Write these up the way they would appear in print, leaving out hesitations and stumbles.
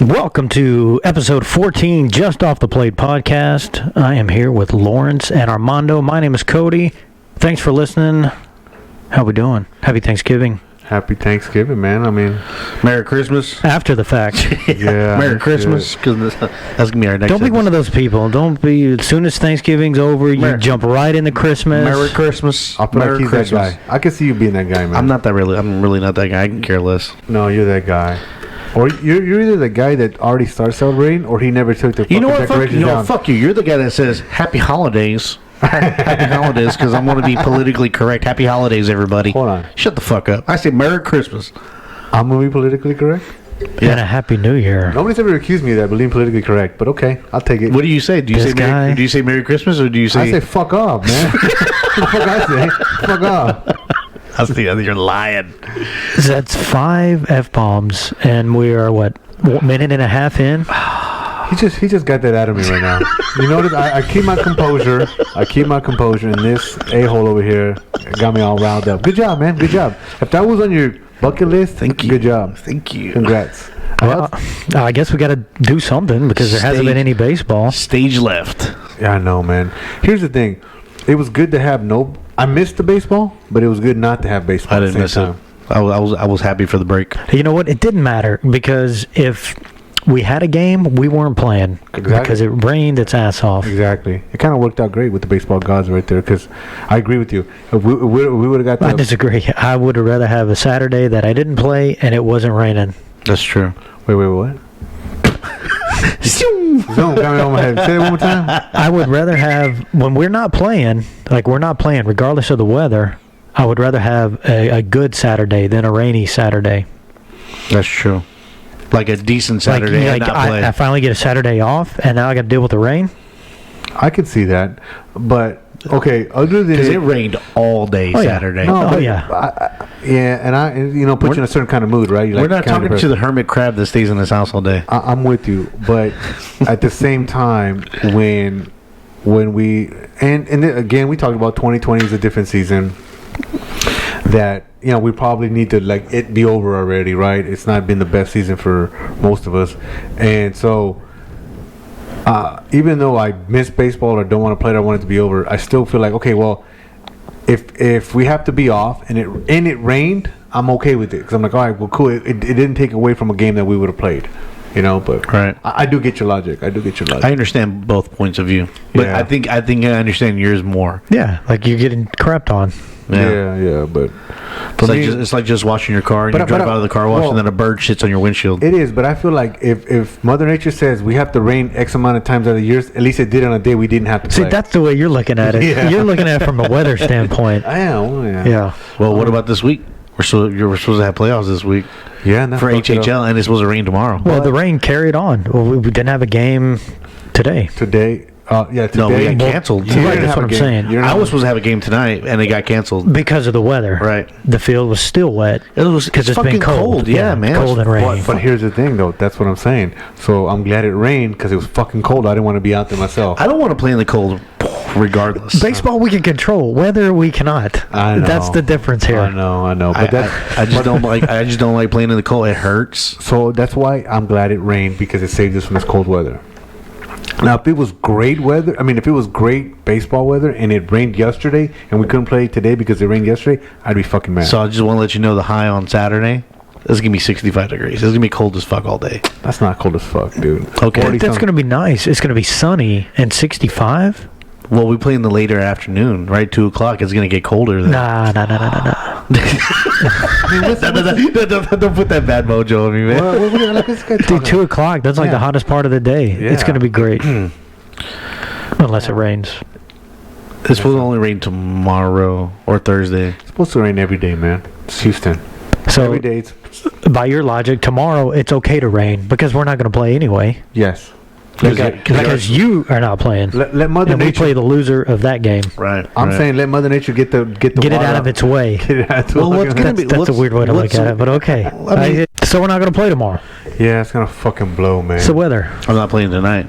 Welcome to episode 14, Just Off the Plate podcast. I am here with Lawrence and Armando. My name is Cody. Thanks for listening. How we doing? Happy Thanksgiving. Happy Thanksgiving, man. I mean, Merry Christmas. After the fact. Yeah. Merry Christmas, because that's gonna be our next. Don't be one of those people. Don't be, as soon as Thanksgiving's over, you jump right into Christmas. Merry Christmas. I feel like he's that guy. I can see you being that guy, man. I'm really not that guy. I can care less. No, you're that guy. Or you're either the guy that already starts celebrating, or he never took the fucking decorations down. Fuck you. You're the guy that says Happy Holidays. Happy Holidays, because I'm going to be politically correct. Happy Holidays, everybody. Hold on. Shut the fuck up. I say Merry Christmas. I'm going to be politically correct? Yeah. And a Happy New Year. Nobody's ever accused me of that, being politically correct, but okay, I'll take it. What do you say? Do you say Merry Christmas, or do you say... I say fuck off, man. What the fuck I say? Fuck off. I see that you're lying. That's 5 F-bombs, and we are, minute and a half in? He just got that out of me right now. You notice I keep my composure. And this a-hole over here got me all riled up. Good job, man. Good job. If that was on your bucket list, thank you. Good job. Thank you. Congrats. Well, I guess we got to do something because there hasn't been any baseball. Stage left. Yeah, I know, man. Here's the thing. It was good to have I missed the baseball, but it was good not to have baseball. I didn't miss it. I was happy for the break. You know what? It didn't matter because if we had a game, we weren't playing because it rained its ass off. Exactly. It kind of worked out great with the baseball gods right there because I agree with you. If we would have got I disagree. I would have rather have a Saturday that I didn't play and it wasn't raining. That's true. Wait, what? Zoom, got me on my head. Say it one more time. I would rather have, when we're not playing, regardless of the weather, I would rather have a good Saturday than a rainy Saturday. That's true. Like a decent Saturday. I finally get a Saturday off, and now I got to deal with the rain. I could see that, but okay. Other than because it rained all day Saturday. Yeah. And I put you in a certain kind of mood, right? We're not talking to the hermit crab that stays in his house all day. I'm with you, but at the same time, when we and again we talked about 2020 is a different season. That we probably need to let it be over already, right? It's not been the best season for most of us, and so even though I miss baseball or don't want to play it, I want it to be over. I still feel like okay, well, if we have to be off and it rained, I'm okay with it because I'm like, all right, well, cool. It didn't take away from a game that we would have played, but right. I do get your logic. I understand both points of view, but I think I understand yours more. Yeah, like you're getting crapped on. Yeah, but it's like just washing your car and you drive out of the car wash and then a bird shits on your windshield. It is, but I feel like if Mother Nature says we have to rain X amount of times out of the years, at least it did on a day we didn't have to play. See, that's the way you're looking at it. Yeah. You're looking at it from a weather standpoint. I am. Yeah. Well, what about this week? We're supposed to have playoffs this week. Yeah, for HHL, and it's supposed to rain tomorrow. Well, the rain carried on. Well, we didn't have a game today. Today. Today. No, we got canceled. Right, that's what I'm saying. I was supposed to have a game tonight, and it got canceled. Because of the weather. Right. The field was still wet. It was because it's been cold. Yeah, man. Cold and rainy. But here's the thing, though. That's what I'm saying. So I'm glad it rained because it was fucking cold. I didn't want to be out there myself. I don't want to play in the cold regardless. Baseball we can control. Weather we cannot. I know. That's the difference here. I know. But I just don't like. I just don't like playing in the cold. It hurts. So that's why I'm glad it rained because it saved us from this cold weather. Now, if it was great weather, if it was great baseball weather and it rained yesterday and we couldn't play today because it rained yesterday, I'd be fucking mad. So I just want to let you know the high on Saturday is going to be 65 degrees. It's going to be cold as fuck all day. That's not cold as fuck, dude. Okay. That's going to be nice. It's going to be sunny and 65. Well, we play in the later afternoon, right? 2 o'clock. It's going to get colder. Nah. Don't put that bad mojo on me, man. Dude, 2 o'clock. That's like the hottest part of the day. Yeah. It's going to be great. Unless it rains. It's supposed to only rain tomorrow or Thursday. It's supposed to rain every day, man. It's Houston. So every day by your logic, tomorrow it's okay to rain because we're not going to play anyway. Yes. Because you are not playing. Let Mother Nature. We play the loser of that game. Right. I'm saying let Mother Nature get it out of its way. That's a weird way to look at it, but okay. So we're not going to play tomorrow. Yeah, it's gonna fucking blow, man. It's the weather. I'm not playing tonight.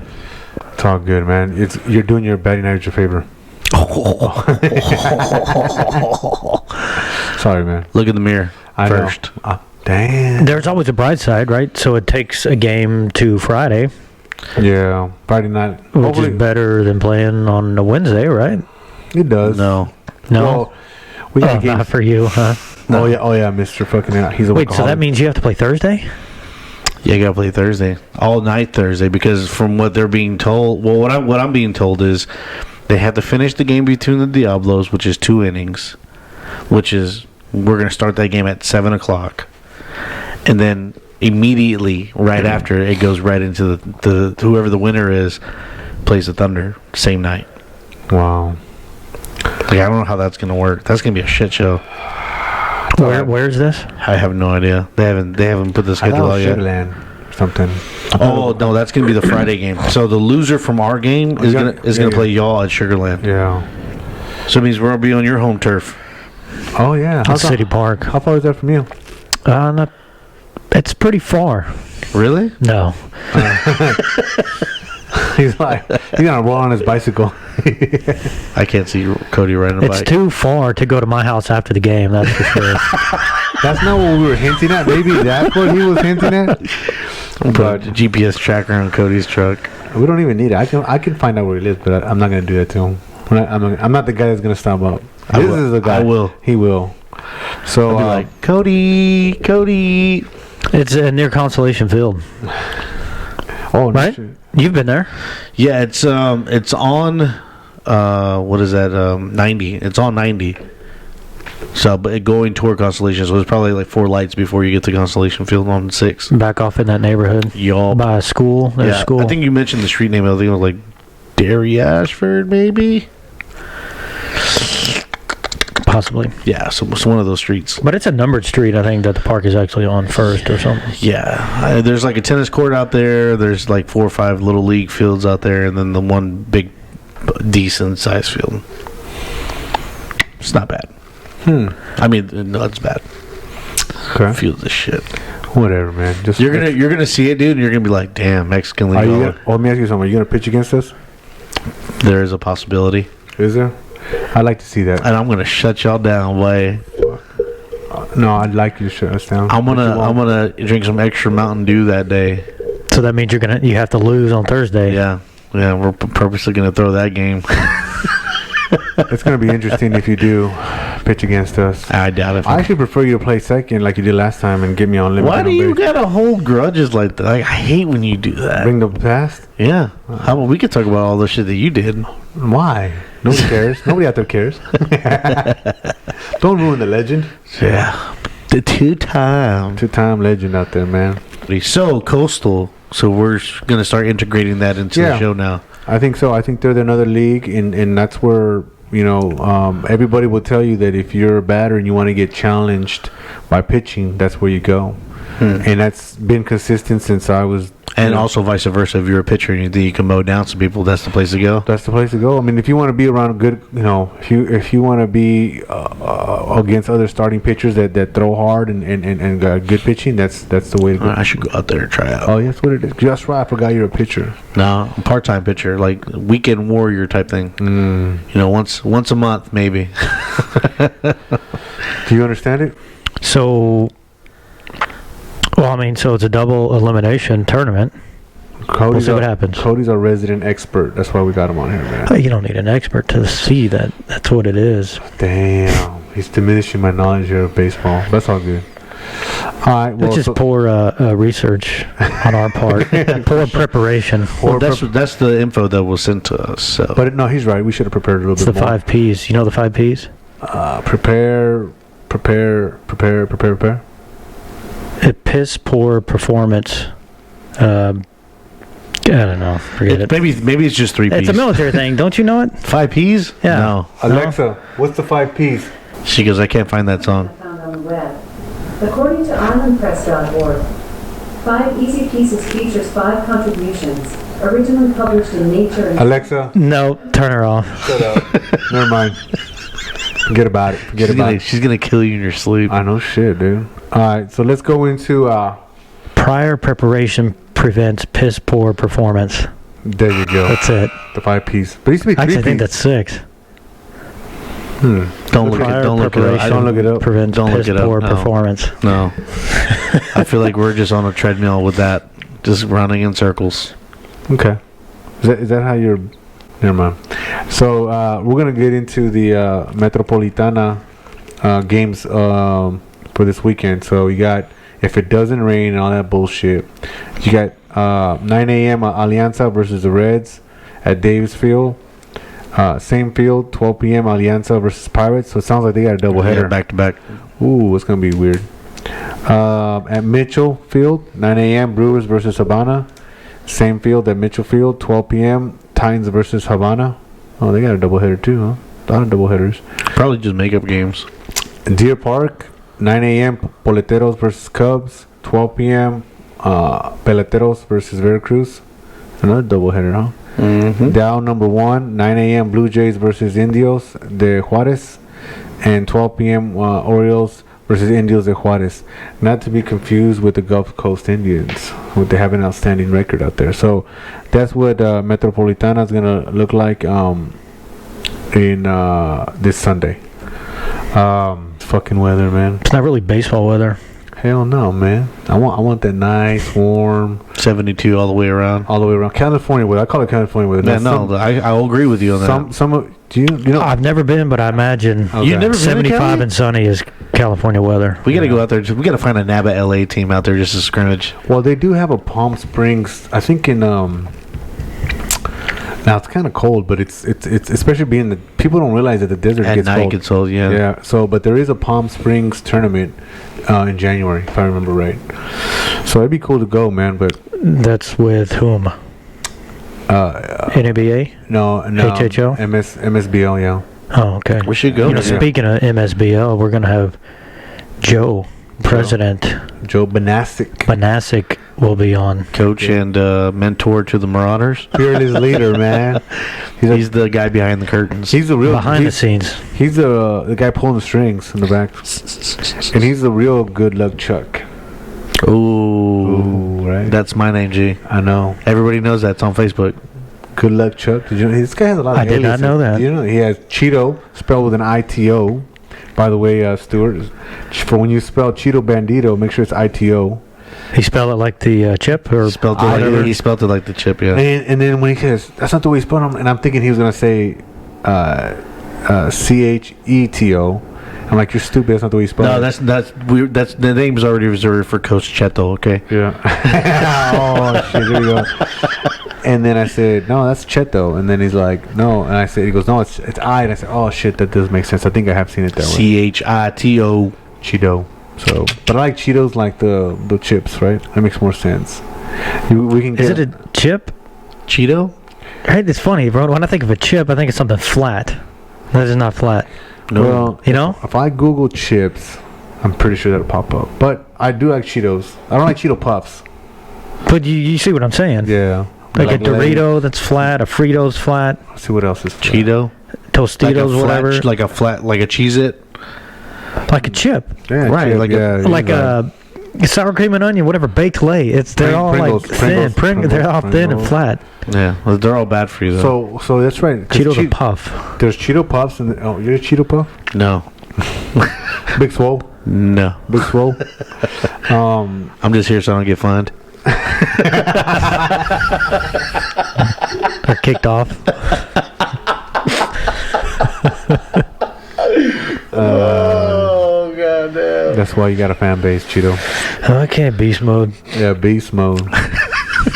It's all good, man. You're doing your batting average a favor. Sorry, man. Look in the mirror first. Damn. There's always a bright side, right? So it takes a game to Friday, Yeah, Friday night. which Hopefully, is better than playing on a Wednesday, right? it does. No. No, Well, we got not for you, huh? Oh yeah, Mr. Fucking. He's a Wait, so that workaholic. means you have to play Thursday? Yeah, you gotta play Thursday, all night Thursday, because from what they're being told, well, what I'm being told is they have to finish the game between the Diablos, which is 2 innings, which is we're gonna start that game at 7:00, and then immediately right after it goes right into the whoever the winner is plays the Thunder same night. Wow. Like, I don't know how that's gonna work. That's gonna be a shit show. Where's this? I have no idea. They haven't put the I schedule thought out it was yet. Sugarland or something. Oh no, that's gonna be the Friday game. So the loser from our game is gonna play y'all at Sugarland. Yeah. So it means we're gonna be on your home turf. Oh yeah. At City Park. How far is that from you? Not, it's pretty far. Really? No. He's gonna roll on his bicycle. I can't see Cody riding a It's bike. too far to go to my house after the game, that's for sure. That's not what we were hinting at. Maybe that's what he was hinting at. Put a GPS tracker on Cody's truck. We don't even need it. I can find out where he lives, but I'm not gonna do that to him. I'm not the guy that's gonna stop up. I This will. is the guy. I will. He will. So I'll be like, Cody. It's near Constellation Field, oh, right? shit. You've been there. Yeah, it's on what is that? 90. It's on 90. So, but going toward Constellation, so it's probably like 4 lights before you get to Constellation Field on 6. Back off in that neighborhood. Y'all. By a school. There's a school. I think you mentioned the street name. I think it was like Derry Ashford, maybe. Possibly. Yeah, so it's one of those streets. But it's a numbered street, I think, that the park is actually on first or something. Yeah, there's like a tennis court out there. There's like 4 or 5 little league fields out there, and then the one big, decent sized field. It's not bad. I mean, no, it's bad. Okay. Field is shit. Whatever, man. Just You're gonna see it, dude, and you're gonna be like, "Damn, Mexican Are League." you? Let me ask you something. Are you gonna pitch against us? There is a possibility, Is there? I'd like to see that. and I'm gonna shut y'all down. Way No, I'd like you to shut us down. I'm But you won't. gonna drink some extra Mountain Dew that day. So that means you have to lose on Thursday. Yeah, we're purposely gonna throw that game. It's gonna be interesting if you do pitch against us. I doubt it. I actually prefer you to play second like you did last time and get me on limit. Why do you gotta hold grudges like that? Like, I hate when you do that. bring the past? Yeah. How about we could talk about all the shit that you did? Why? Nobody cares. Nobody out there cares. Don't ruin the legend. Yeah. The 2-time. Two-time legend out there, man. So, Coastal. So we're gonna start integrating that into the Yeah. show now. I think so. I think they're another league, and that's where everybody will tell you that if you're a batter and you want to get challenged by pitching, that's where you go. And that's been consistent since I was. And also vice versa. If you're a pitcher and you think you can mow down some people, that's the place to go. That's the place to go. I mean, if you want to be around a good, if you want to be against other starting pitchers that throw hard and got good pitching, that's the way to go. I should go out there and try out. Oh, that's what it is. Just right. I forgot you're a pitcher. No, I'm part-time pitcher, like weekend warrior type thing. Once a month maybe. Do you understand it? So, so it's a double elimination tournament. We'll see what happens. Cody's our resident expert. That's why we got him on here, man. You don't need an expert to see that that's what it is. Damn, he's diminishing my knowledge here of baseball. That's all good. All right, well, It's just poor research on our part. Poor preparation. Well, that's the info that was sent to us. So. but no, he's right. We should have prepared a little It's bit the more. 5 Ps. You know the 5 Ps? Prepare. A piss poor performance. I don't know. Forget it. Maybe it's just 3 Ps. It's a military thing. Don't you know it? 5 Ps? Yeah. No. Alexa, what's the 5 Ps? She goes, I can't find that song. Found on the web. According to islandpress.org, 5 Easy Pieces features 5 contributions, originally published in Nature and Alexa, No, turn her off. shut up. Never mind. Forget about it. Forget about it. She's gonna kill you in your sleep. I know shit, dude. All right, so let's go into. Prior preparation prevents piss poor performance. There you go. That's it. The 5 Ps. But it used to be 3 Actually, I Ps. think that's 6. Don't look it. Don't look it up. Don't look it up. Prevents Don't look piss it up, poor no. performance. No. I feel like we're just on a treadmill with that, just running in circles. Okay. Is that how you're? Never mind. So we're gonna get into the Metropolitana games for this weekend. So you got, if it doesn't rain and all that bullshit, you got 9 a.m. Alianza versus the Reds at Davis Field. Same field, 12 p.m. Alianza versus Pirates. So it sounds like they got a doubleheader. Yeah, back to back. Ooh, it's gonna be weird. At Mitchell Field, 9 a.m. Brewers versus Havana. Same field at Mitchell Field, 12 p.m. Tines versus Havana. Oh, they got a doubleheader too, huh? A lot of doubleheaders. Probably just makeup games. Deer Park, 9 a.m. Poleteros versus Cubs, 12 p.m. Peleteros versus Veracruz. Another doubleheader, huh? Mm-hmm. Down number 1, 9 a.m. Blue Jays versus Indios de Juarez, and 12 p.m. Orioles versus Indios de Juarez. Not to be confused with the Gulf Coast Indians, they have an outstanding record out there. So that's what Metropolitana is gonna look like in this Sunday. Fucking weather, man. It's not really baseball weather. Hell no, man. I want that nice, warm, 72 all the way around. all the way around. California weather. I call it California weather. Yeah, Now, no, I'll agree with you on that. some of you know. I've never been, but I imagine Okay. You've never been to 75 Cali? and sunny is California weather. We got to go out there. We got to find a NABA LA team out there just to scrimmage. Well, they do have a Palm Springs. I think in now it's kind of cold, but it's especially being the people don't realize that the desert At gets night cold. gets cold, yeah. Yeah. So, but there is a Palm Springs tournament in January, if I remember right. So it'd be cool to go, man. But That's with whom? NBA? no, HHO? MSBL, yeah. Oh, okay. We should go. You know, Yeah. speaking of MSBL, we're going to have Joe, President Joe Banasik, Banasik, will be on. Coach and mentor to the Marauders. fearless leader, man. He's the guy behind the curtains. He's the real Behind the he's- scenes. He's the guy pulling the strings in the back, and he's the real good luck Chuck. Ooh, Ooh, right? that's my name, G. I know. Everybody knows that's on Facebook. Good luck, Chuck. Did you know this guy has a lot of I did not aliases. know that. You know he has Cheeto spelled with an ITO. By the way, Stuart, for when you spell Cheeto Bandito, make sure it's ITO. He spelled it like the chip, or He spelled it whatever. he spelled it like the chip, yeah. And then when he says that's not the way he spelled it, and I'm thinking he was gonna say CHETO. I'm like, you're stupid. That's not the way you spell No, it. that's weird. That's the name's already reserved for Coach Cheto. Okay. Yeah. Oh shit! There you go. And then I said, no, that's Cheto. And then he's like, no. And I said, he goes, no, it's I. And I said, oh shit, that does make sense. I think I have seen it that way. CHITO. Cheeto. So, but I like Cheetos like the chips, right? That makes more sense. We can Is get. it a chip? Cheeto? Right, it's funny, bro. When I think of a chip, I think it's something flat. That is not flat. No. Well, You know? if I Google chips, I'm pretty sure that'll pop up. But I do like Cheetos. I don't like Cheeto Puffs. But you see what I'm saying? Yeah. Like a Lay's. Dorito that's flat, a Frito's flat, Let's see what else is flat. Cheeto? Tostitos, whatever. Like a flat, like a Cheez-It? Like a chip. Yeah, Right, chip, like a- yeah, Like you're a sour cream and onion, whatever, baked lay. They're all Pringles, like thin. Pringles, They're all thin and Pringles. flat. Yeah. Well, they're all bad for you, though. So that's right. 'cause Cheetos a puff. There's Cheeto Puffs and you're a Cheeto Puff. No. Big Swole. No. Big Swole. I'm just here so I don't get fined. Or kicked off. Oh, goddamn. That's why you got a fan base, Cheeto. Okay, beast mode. Yeah, beast mode.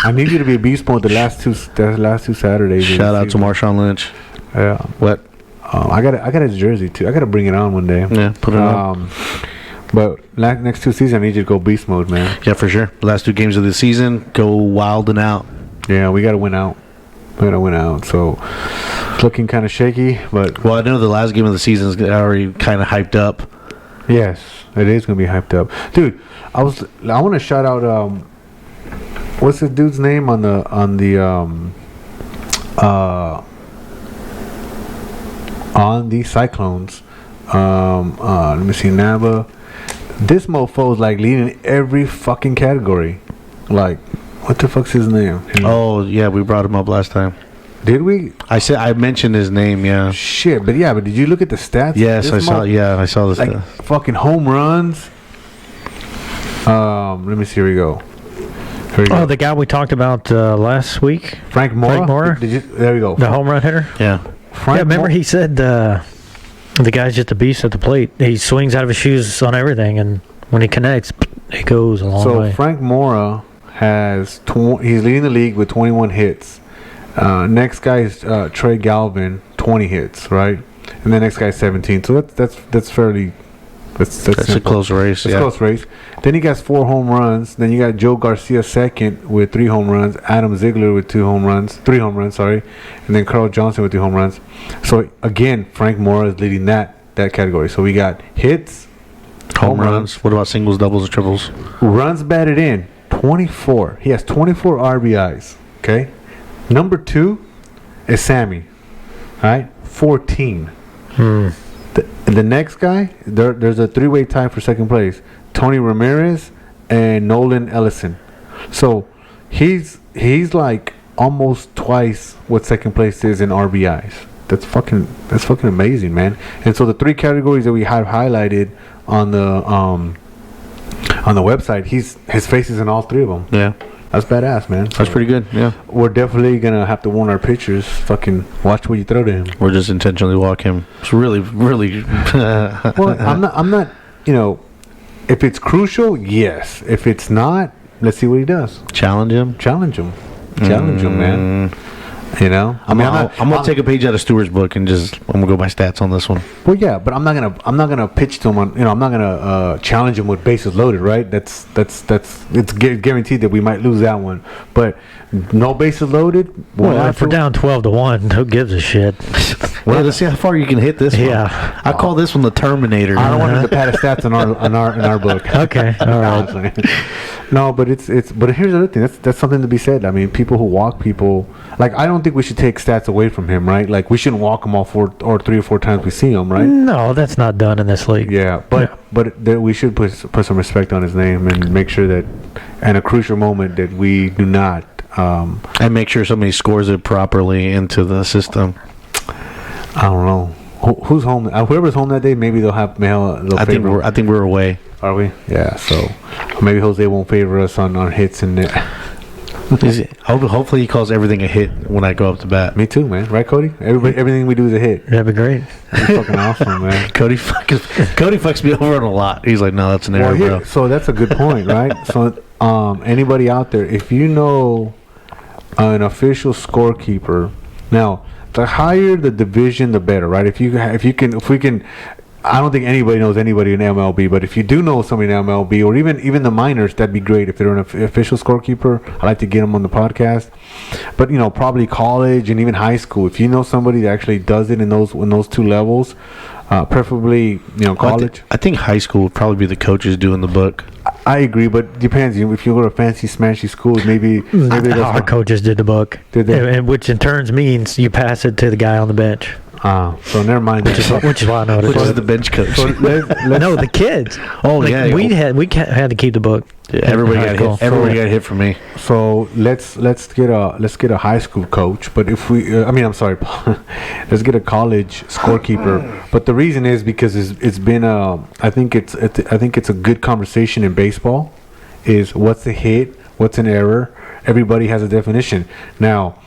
I need you to be beast mode the last two Saturdays. of the Shout out to season. Marshawn Lynch. Yeah. What? I got his jersey too. I got to bring it on one day. Yeah, put it on. But next two seasons, I need you to go beast mode, man. Yeah, for sure. Last 2 games of the season, go wild and out. Yeah, we got to win out. So it's looking kind of shaky, but Well, I know the last game of the season is already kind of hyped up. yes, it is gonna be hyped up, dude. I want to shout out what's this dude's name on the Cyclones. Let me see, Nava. This mofo's like leading every fucking category. Like, what the fuck's his name? Oh, yeah, we brought him up last time. Did we? I mentioned his name. Yeah. Shit, but did you look at the stats? Yes, I saw. Yeah, I saw this. Like fucking home runs. Let me see. Here we go. Oh, the guy we talked about last week, Frank Mora. Frank Mora? There we go. the home run hitter. Yeah. Frank Remember he said the guy's just a beast at the plate. He swings out of his shoes on everything, and when he connects, it goes a long way. So Frank Mora has he's leading the league with 21 hits. Next guy is Trey Galvin, 20 hits, right? And the next guy is 17. So that's fairly. That's a close race. It's a close race. Then he got 4 home runs. Then you got Joe Garcia second with 3 home runs. Adam Ziegler with 3 home runs. Sorry, and then Carl Johnson with 2 home runs. So again, Frank Mora is leading that category. So we got hits, Home runs. What about singles, doubles, or triples? runs batted in 24. He has 24 RBIs. Okay, number 2 is Sammy. All right, 14. The next guy, there's a 3-way tie for second place. Tony Ramirez and Nolan Ellison. So he's like almost twice what second place is in RBIs. That's fucking amazing, man. And so the 3 categories that we have highlighted on the website, his face is in all 3 of them. Yeah. That's badass, man. That's pretty good. Yeah. We're definitely gonna have to warn our pitchers. Fucking watch what you throw to him. We're just intentionally walk him. It's really. Well, I'm not. You know, if it's crucial, yes. If it's not, let's see what he does. Challenge him. Challenge him, man. You know, I'm gonna take a page out of Stewart's book and I'm gonna go by stats on this one. Well, yeah, but I'm not gonna pitch to him on. I'm not gonna challenge him with bases loaded, right? It's guaranteed that we might lose that one. But no bases loaded. Well, if we're down 12-1, who gives a shit? Well, let's see how far you can hit this one. Yeah. I call this one the Terminator. I don't want him to pad his stats in our book. Okay, all right. No, but but here's the other thing. That's something to be said. I mean, people who walk people, like, I don't think we should take stats away from him, right? Like, we shouldn't walk him all 3 or 4 times we see him, right? No, that's not done in this league. Yeah, but we should put some respect on his name and make sure that, in a crucial moment, that we do not. And make sure somebody scores it properly into the system. I don't know who's home. Whoever's home that day, maybe they'll have mail. I think we're away. Are we? Yeah. So maybe Jose won't favor us on hits and. Hopefully he calls everything a hit when I go up to bat. Me too, man. Right, Cody? Everything we do is a hit. That'd be great. That's fucking awesome, man. Cody fucks me over on a lot. He's like, no, that's an error, bro. So that's a good point, right? So anybody out there, if you know an official scorekeeper, now the higher the division, the better, right? If we can. I don't think anybody knows anybody in MLB, but if you do know somebody in MLB or even the minors, that'd be great. If they're an official scorekeeper, I'd like to get them on the podcast. But probably college and even high school. If you know somebody that actually does it in those 2 levels, preferably college. I think high school would probably be the coaches doing the book. I agree, but depends. If you go to fancy smashy schools, maybe our coaches did the book, did they? And which in turns means you pass it to the guy on the bench. So never mind. Which is why I know Which is the bench coach. So no, the kids. Oh, yeah. We had to keep the book. Yeah, everybody got hit. Everybody got hit from me. So let's get a high school coach. But if we, I'm sorry, let's get a college scorekeeper. But the reason is because it's been I think it's a good conversation in baseball. Is what's a hit? What's an error? Everybody has a definition now.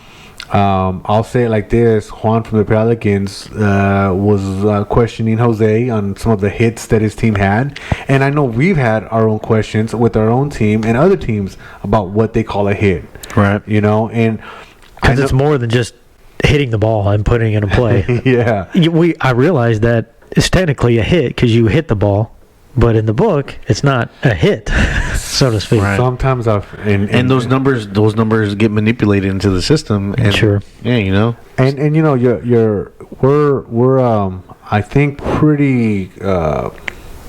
I'll say it like this: Juan from the Pelicans was questioning Jose on some of the hits that his team had, and I know we've had our own questions with our own team and other teams about what they call a hit. Right. And because it's more than just hitting the ball and putting it in play. Yeah. I realize that it's technically a hit because you hit the ball. But in the book, it's not a hit, so to speak. Right. Sometimes and those numbers get manipulated into the system. And, sure. Yeah, And we're I think pretty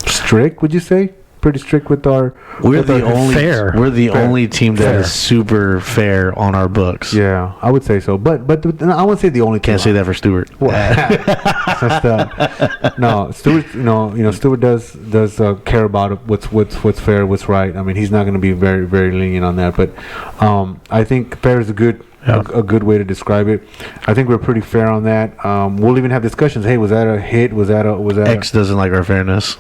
strict. Would you say pretty strict with our. We're the only fair. We're the Fair. only team that Fair. is super fair on our books. Yeah, I would say so. But I wouldn't say the only. Can't say that for Stewart. No, Stewart. Stewart does care about what's fair, what's right. I mean, he's not going to be very very lenient on that. But I think fair is a good way to describe it. I think we're pretty fair on that. We'll even have discussions. Hey, was that a hit? Was that X doesn't like our fairness.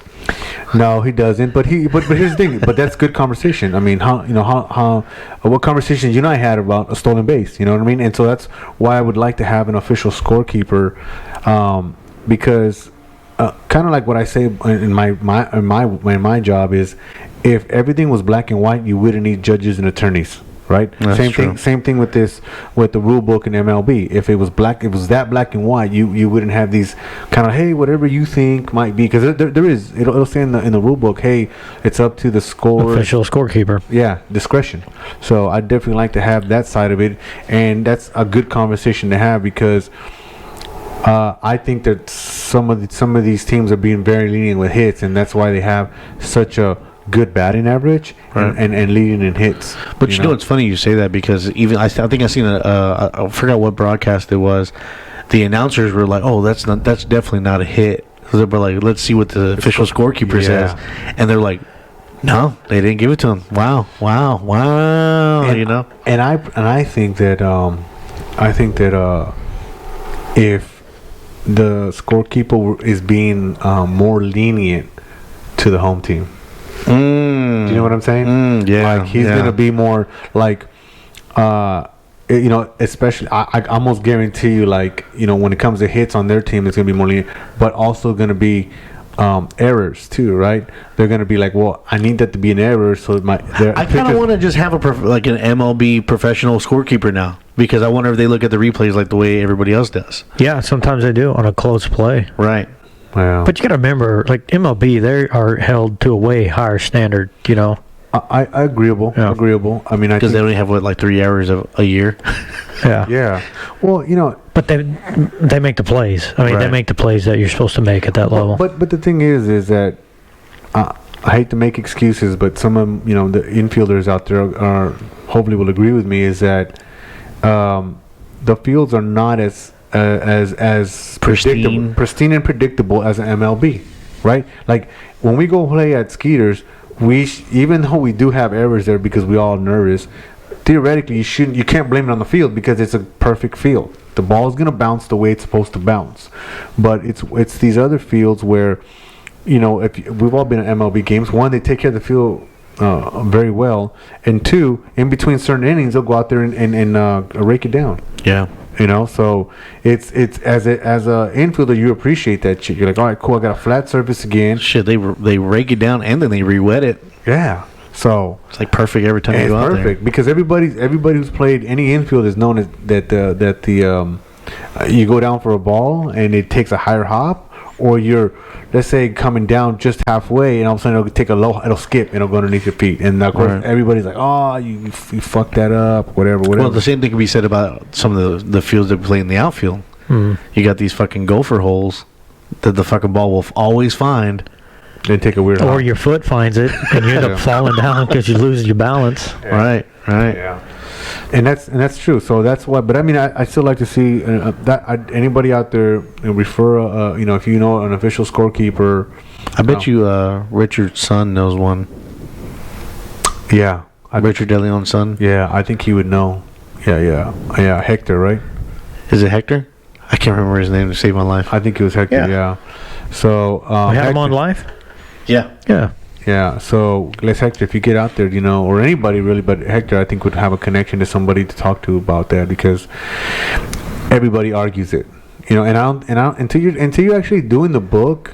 No, he doesn't. But here's the thing. But that's good conversation. I mean, what conversations you and I had about a stolen base? You know what I mean? And so that's why I would like to have an official scorekeeper, because kind of like what I say in my job is, if everything was black and white, you wouldn't need judges and attorneys. Right. That's true. Same thing with the rule book in MLB. If it was that black and white, you wouldn't have these kind of, hey, whatever you think might be, because there is it'll say in the rule book, hey, it's up to the official scorekeeper. Yeah, discretion. So I definitely like to have that side of it, and that's a good conversation to have, because I think that some of these teams are being very lenient with hits, and that's why they have such a good batting average and leading in hits. But you know, it's funny you say that, because even I think I seen I forgot what broadcast it was. The announcers were like, "Oh, that's definitely not a hit." They were like, "Let's see what the official scorekeeper says," and they're like, "No, they didn't give it to him." Wow. And, you know, and I think that if the scorekeeper is being more lenient to the home team. Do you know what I'm saying? Yeah. Like he's gonna be more like, especially I almost guarantee you, like, when it comes to hits on their team, it's gonna be more lenient, but also gonna be errors too, right? They're gonna be like, well, I need that to be an error, so I kind of want to just have an MLB professional scorekeeper now, because I wonder if they look at the replays like the way everybody else does. Yeah, sometimes they do on a close play. Right. Wow. But you got to remember, like MLB, they are held to a way higher standard. I agreeable. Yeah. Agreeable. I mean, Because they only have 3 hours a year. Yeah. Yeah. Well, But they make the plays. I mean, they Right. make the plays that you're supposed to make at that level. But the thing is that I hate to make excuses, but some of the infielders out there are hopefully will agree with me, is that the fields are not as pristine and predictable as an MLB, right? Like when we go play at Skeeters, even though we do have errors there because we all nervous, theoretically you can't blame it on the field, because it's a perfect field. The ball is going to bounce the way it's supposed to bounce. But it's these other fields where, if we've all been at MLB games, one, they take care of the field very well, and two, in between certain innings, they'll go out there and rake it down. Yeah. So it's as a infielder, you appreciate that shit. You're like, all right, cool, I got a flat surface again. Shit, they rake it down and then they re-wet it. Yeah. So It's like perfect every time you it's go out there. perfect, because everybody who's played any infield is known as that you go down for a ball and it takes a higher hop, or you're, let's say, coming down just halfway, and all of a sudden it'll skip and it'll go underneath your feet, and of course everybody's like, oh, you fucked that up, whatever. Well, the same thing can be said about some of the fields that play in the outfield. You got these fucking gopher holes that the fucking ball will always find. They take a weird Or hop. your foot finds it and you end up falling down because you lose your balance. Right. Yeah, and that's true. So that's why. But I mean, I still like to see anybody out there refer. If you know an official scorekeeper. I bet you Richard's son knows one. Yeah, Richard DeLeon's son. Yeah, I think he would know. Yeah. Hector, right? Is it Hector? I can't remember his name to save my life. I think it was Hector. Yeah. So We have him on live? Yeah. Yeah. Yeah, so Les Hector, if you get out there, or anybody really, but Hector, I think, would have a connection to somebody to talk to about that, because everybody argues it, until you're actually doing the book,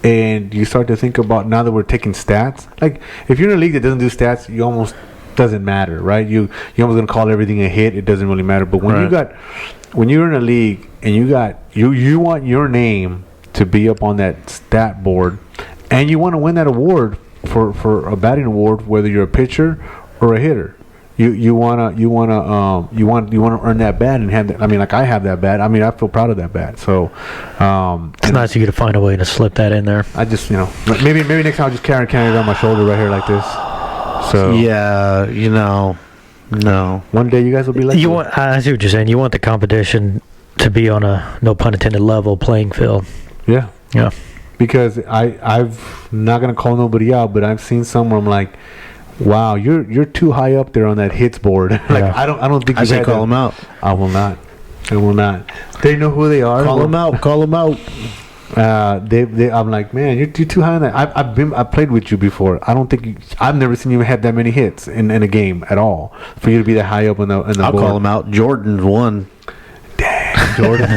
and you start to think about, now that we're taking stats, like if you're in a league that doesn't do stats, you almost doesn't matter, right? You almost gonna call everything a hit. It doesn't really matter. But when you're in a league and you want your name to be up on that stat board, and you want to win that award for a batting award, whether you're a pitcher or a hitter, you wanna earn that bat and have that. I mean, like I have that bat. I mean, I feel proud of that bat. So It's nice you get to find a way to slip that in there. I just maybe next time I'll just carry it on my shoulder right here like this. So Yeah, no. one day you guys will be like I see what you're saying. You want the competition to be on a, no pun intended, level playing field. Yeah. Yeah. Because I've not gonna call nobody out, but I've seen some where I'm like, wow, you're too high up there on that hits board. Like Yeah. I don't think I you say had call that. them out. I will not. They know who they are. Call them out. Call them out. I'm like, man, you're too high on that. I played with you before. I don't think I've never seen you have that many hits in a game at all for you to be that high up on the I'll board. call them out. Jordan's one. Dang, Jordan.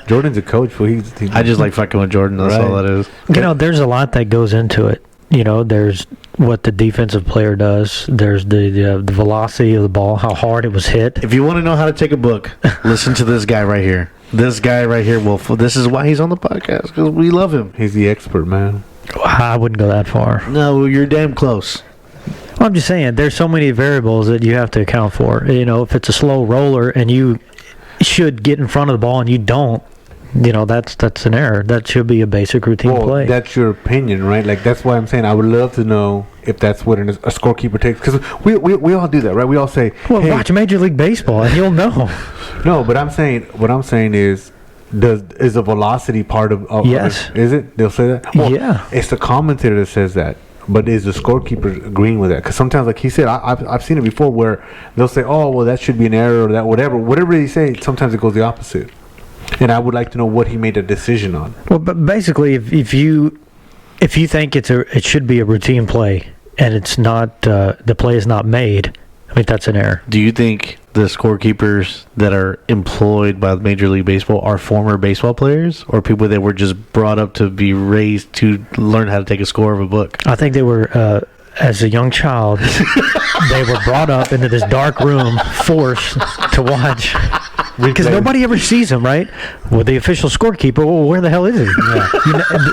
Jordan's a coach. I just like fucking with Jordan. That's all that is. There's a lot that goes into it. There's what the defensive player does. There's the velocity of the ball, how hard it was hit. If you want to know how to take a book, listen to this guy right here. This guy right here this is why he's on the podcast, because we love him. He's the expert, man. I wouldn't go that far. No, you're damn close. I'm just saying, there's so many variables that you have to account for. If it's a slow roller and you should get in front of the ball and you don't, that's an error. That should be a basic routine play. That's your opinion, right? Like that's why I'm saying I would love to know if that's what a scorekeeper takes, because we all do that, right? We all say, well, hey, watch Major League Baseball and you'll know. No, but what I'm saying is the velocity part of Yes. Is it? They'll say that? Well, Yeah. It's the commentator that says that. But is the scorekeeper agreeing with that? Because sometimes, like he said, I've seen it before where they'll say, oh, well, that should be an error or that whatever they say, sometimes it goes the opposite. And I would like to know what he made a decision on. Well, but basically, if you think it should be a routine play and it's not, the play is not made, I mean, that's an error. Do you think the scorekeepers that are employed by Major League Baseball are former baseball players or people that were just brought up to be raised to learn how to take a score of a book? I think they were, as a young child, they were brought up into this dark room, forced to watch. Because nobody ever sees him, right? Well, the official scorekeeper, well, where the hell is he? Yeah.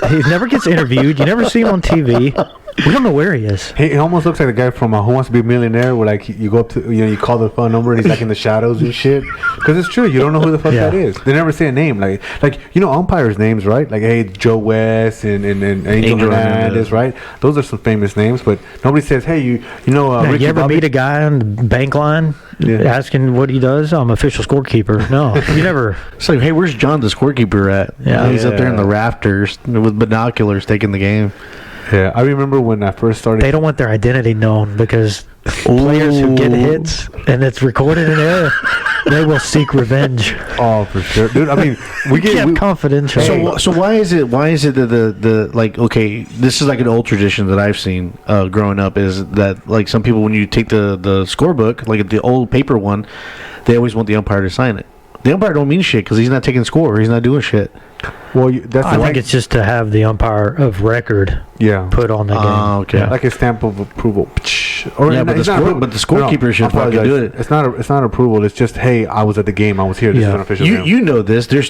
He never gets interviewed. You never see him on TV. We don't know where he is. He almost looks like the guy from Who Wants to Be a Millionaire, where like you go up to you call the phone number and he's like in the shadows and shit. Because it's true, you don't know who the fuck that is. They never say a name, like umpires' names, right? Like hey, Joe West and Angel Hernandez, right? Those are some famous names, but nobody says hey, You Ricky ever Bobby? meet a guy on the bank line asking what he does? I'm official scorekeeper. No, you never. It's like, hey, where's John, the scorekeeper, at? Yeah. He's up there in the rafters with binoculars taking the game. Yeah, I remember when I first started. They don't want their identity known because players who get hits and it's recorded in there, they will seek revenge. Oh, for sure, dude. I mean, we confidential. So why is it that the like, okay, this is like an old tradition that I've seen growing up, is that like some people, when you take the scorebook, like the old paper one, they always want the umpire to sign it. The umpire don't mean shit because he's not taking score, he's not doing shit. Well, that's I think it's just to have the umpire of record put on the game. Oh, okay. Yeah. like a stamp of approval. But the scorekeeper should fucking do it. It's not approval. It's just hey, I was at the game. I was here. This is an official game. You know this. There's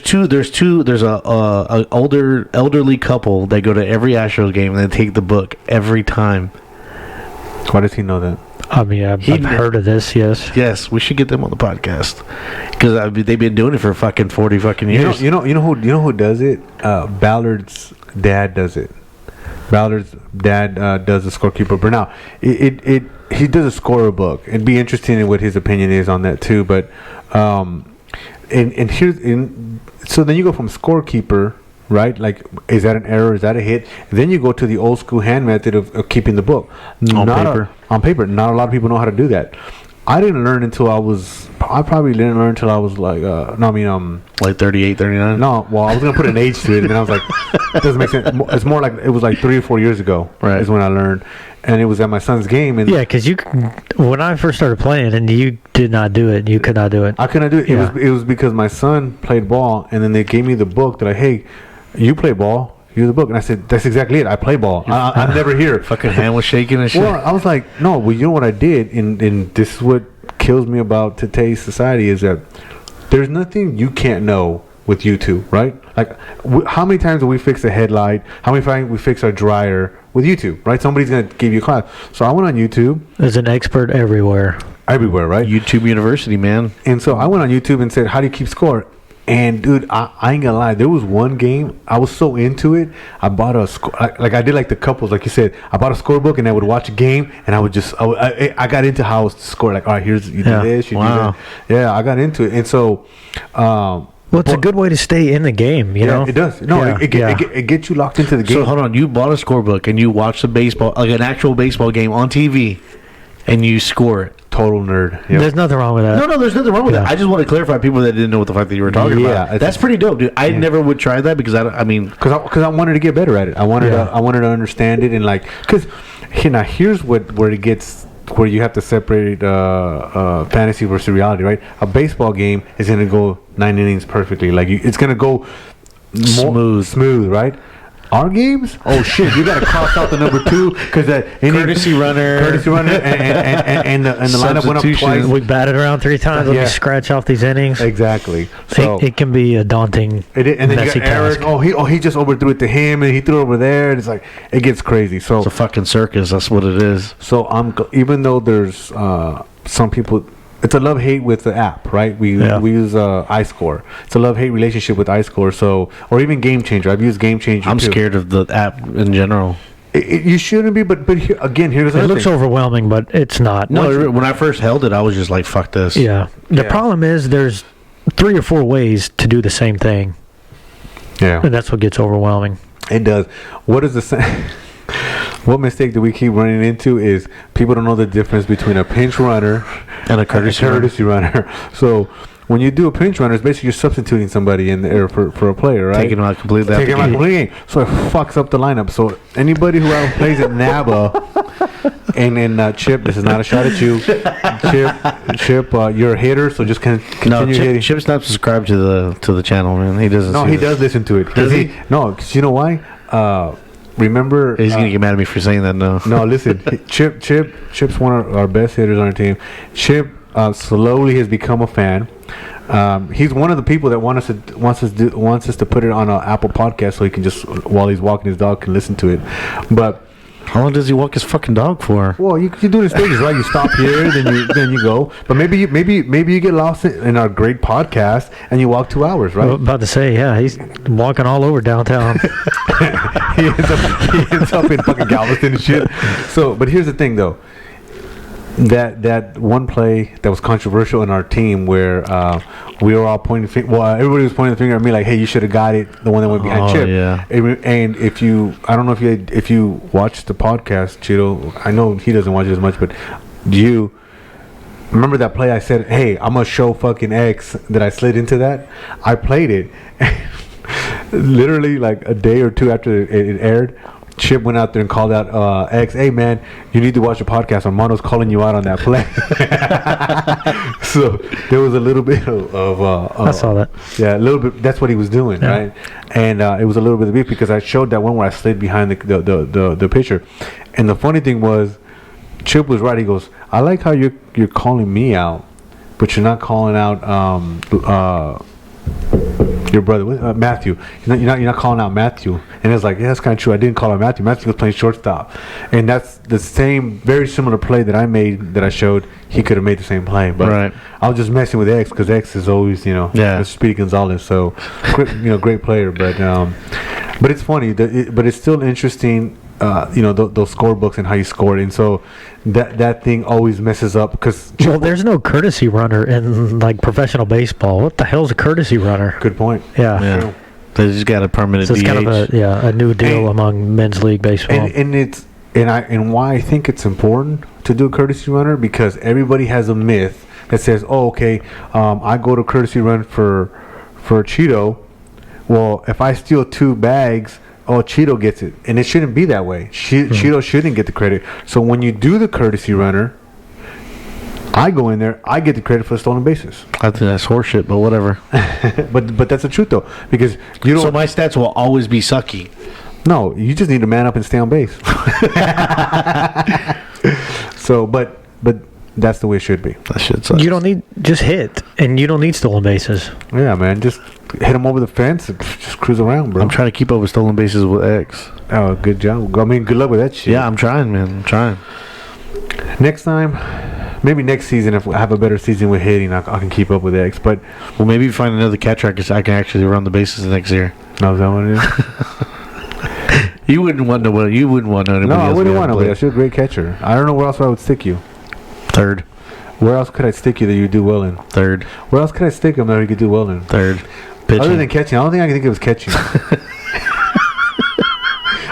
a elderly couple that go to every Astros game and they take the book every time. Why does he know that? I mean, I've heard of this. Yes. Yes, we should get them on the podcast because they've been doing it for fucking 40 fucking years. You know who does it? Ballard's dad does it. Ballard's dad does the scorekeeper. But now he does a scorer book. It'd be interesting in what his opinion is on that too. But so then you go from scorekeeper, right? Like, is that an error? Is that a hit? Then you go to the old school hand method of keeping the book on paper. On paper, not a lot of people know how to do that. I didn't learn until I probably didn't learn until I was like like 38, 39. No, well, I was gonna put an age to it, and then I was like, it doesn't make sense. It's more like it was like 3 or 4 years ago, right? Is when I learned, and it was at my son's game. And because when I first started playing, and you did not do it, you could not do it. I could not do it. It was because my son played ball, and then they gave me the book that hey, you play ball. Here's the book. And I said, that's exactly it. I play ball. I'm never here. Fucking hand was shaking and shit. Well, I was like, no, well, you know what I did? And this is what kills me about today's society is that there's nothing you can't know with YouTube, right? Like, how many times do we fix a headlight? How many times we fix our dryer, with YouTube, right? Somebody's gonna give you a class. So I went on YouTube. There's an expert everywhere. Everywhere, right? YouTube University, man. And so I went on YouTube and said, how do you keep score? And dude, I ain't gonna lie. There was one game I was so into it. I bought a like I did like the couples, like you said. I bought a scorebook and I would watch a game, and I would just I got into how to score. Like, all right, here's you do this, you do that. Yeah, I got into it, and so. Well, it's a good way to stay in the game, you know. It does. No, Yeah. it gets you locked into the game. So hold on, you bought a scorebook and you watched a baseball, like an actual baseball game on TV, and you score it. Total nerd. Yep. There's nothing wrong with that. No, there's nothing wrong with that. I just want to clarify people that didn't know what the fuck that you were talking about. Yeah, That's pretty dope, dude. I never would try that because I mean, because I wanted to get better at it. I wanted to understand it, and like, because here's where it gets, where you have to separate fantasy versus reality, right? A baseball game is gonna go 9 innings perfectly. Like it's gonna go smooth, right? Our games, oh shit! You got to cross out the number 2 because courtesy runner, and the lineup went up twice. We batted around 3 times. Let me scratch off these innings. Exactly. So it can be a daunting, and then you messy got Eric. task. He just overthrew it to him, and he threw it over there. And it's like it gets crazy. So it's a fucking circus. That's what it is. So even though there's some people. It's a love-hate with the app, right? We use iScore. It's a love-hate relationship with iScore. So, or even Game Changer. I've used Game Changer. I'm too. scared of the app in general. You shouldn't be, but here, again, here's it looks overwhelming, but it's not. No, when I first held it, I was just like, "Fuck this." Yeah. The problem is there's 3 or 4 ways to do the same thing. Yeah, and that's what gets overwhelming. It does. What is the what mistake do we keep running into is people don't know the difference between a pinch runner and a courtesy runner. So when you do a pinch runner, it's basically you're substituting somebody in there for a player, right? Taking them out completely. Taking them out completely. So it fucks up the lineup. So anybody who plays at NABA and Chip, this is not a shot at you. Chip, you're a hitter, so just continue hitting. Chip's not subscribed to the channone, man. He doesn't. No, he does listen to it. Does he? No, because you know why? Remember, he's gonna get mad at me for saying that. No, listen, Chip's one of our best hitters on our team. Chip slowly has become a fan. He's one of the people that wants us to put it on an Apple podcast so he can just, while he's walking his dog, can listen to it. But how long does he walk his fucking dog for? Well, you do it in stages, right? You stop here, then you go. But maybe you get lost in our great podcast and you walk 2 hours, right? I was about to say, yeah, he's walking all over downtown. he ends up in fucking Galveston and shit. So, but here's the thing, though. That one play that was controversial in our team where we were all pointing everybody was pointing the finger at me like, hey, you should have got it, the one that went behind Chip. Yeah. And I don't know if you watched the podcast, Cheeto, I know he doesn't watch it as much, but do you remember that play I said, hey, I'm gonna show fucking X that I slid into that? I played it literally like a day or 2 after it aired. Chip went out there and called out X, hey man, you need to watch the podcast. Armando's calling you out on that play. So there was a little bit of I saw that. Yeah, a little bit. That's what he was doing, right? And it was a little bit of beef because I showed that one where I slid behind the pitcher. And the funny thing was, Chip was right. He goes, I like how you're calling me out, but you're not calling out your brother, Matthew. You're not calling out Matthew. And it's like, yeah, that's kind of true. I didn't call out Matthew. Matthew was playing shortstop. And that's the same, very similar play that I made, that I showed. He could have made the same play. But I was just messing with X because X is always, Speedy Gonzalez. So, great player. But it's funny. But it's still interesting, those score books and how you scored. And so that thing always messes up because... Well, there's no courtesy runner in, like, professional baseball. What the hell's a courtesy runner? Good point. Yeah. They just got a permanent so it's DH. kind of a new deal among men's league baseball. And why I think it's important to do a courtesy runner, because everybody has a myth that says, oh, okay, I go to courtesy run for Cheeto. Well, if I steal 2 bags, Cheeto gets it. And it shouldn't be that way. Cheeto shouldn't get the credit. So when you do the courtesy runner, I go in there, I get the credit for the stolen bases. I think that's horseshit, but whatever. but that's the truth, though, because you don't... So my stats will always be sucky. No, you just need to man up and stay on base. So, but that's the way it should be. That shit sucks. You don't need... Just hit, and you don't need stolen bases. Yeah, man, just hit them over the fence and just cruise around, bro. I'm trying to keep up with stolen bases with X. Oh, good job. I mean, good luck with that shit. Yeah, I'm trying, man. I'm trying. Next time, maybe next season, if I have a better season with hitting, I can keep up with X. But Well, maybe find another catcher I can actually run the bases next year. no, is that what it is? You wouldn't want to. You wouldn't want anybody No, I else wouldn't to want play. to. You're a great catcher. I don't know where else I would stick you. Third. Where else could I stick you that you do well in? Third. Where else could I stick him that you could do well in? Third. Pitching. Other than catching, I don't think I can think of catching.